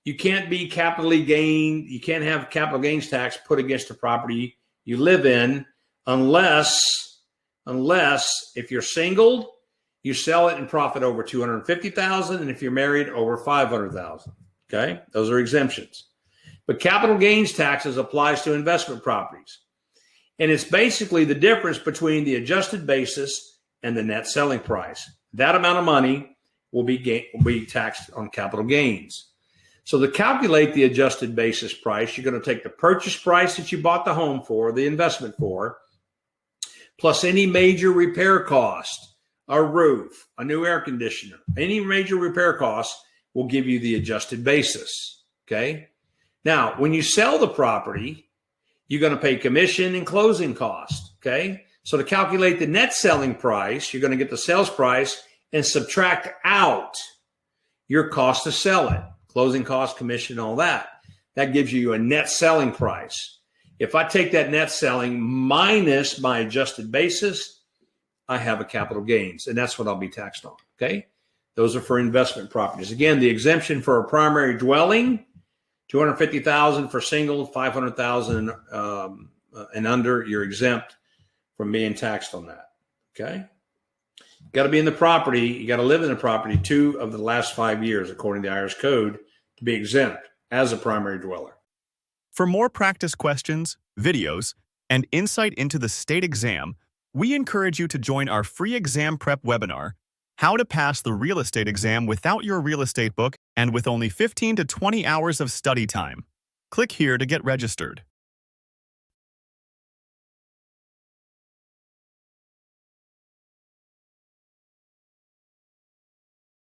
Speaker 2: You can't be capitally gained. You can't have capital gains tax put against the property you live in unless if you're single, you sell it and profit over $250,000, and if you're married, over $500,000, okay? Those are exemptions. But capital gains taxes applies to investment properties. And it's basically the difference between the adjusted basis and the net selling price. That amount of money will be taxed on capital gains. So to calculate the adjusted basis price, you're going to take the purchase price that you bought the home for, the investment for, plus any major repair cost, a roof, a new air conditioner, any major repair costs will give you the adjusted basis, okay? Now, when you sell the property, you're going to pay commission and closing cost, okay? So to calculate the net selling price, you're going to get the sales price and subtract out your cost to sell it, closing cost, commission, all that. that gives you a net selling price. If I take that net selling minus my adjusted basis, I have a capital gains, and that's what I'll be taxed on, okay? Those are for investment properties. Again, the exemption for a primary dwelling, $250,000 for single, $500,000 and under, you're exempt from being taxed on that, okay? You got to be in the property. You got to live in the property 2 of the last 5 years, according to the IRS code, to be exempt as a primary dweller.
Speaker 1: For more practice questions, videos, and insight into the state exam, we encourage you to join our free exam prep webinar, How to Pass the Real Estate Exam Without Your Real Estate Book and with only 15 to 20 hours of study time. Click here to get registered.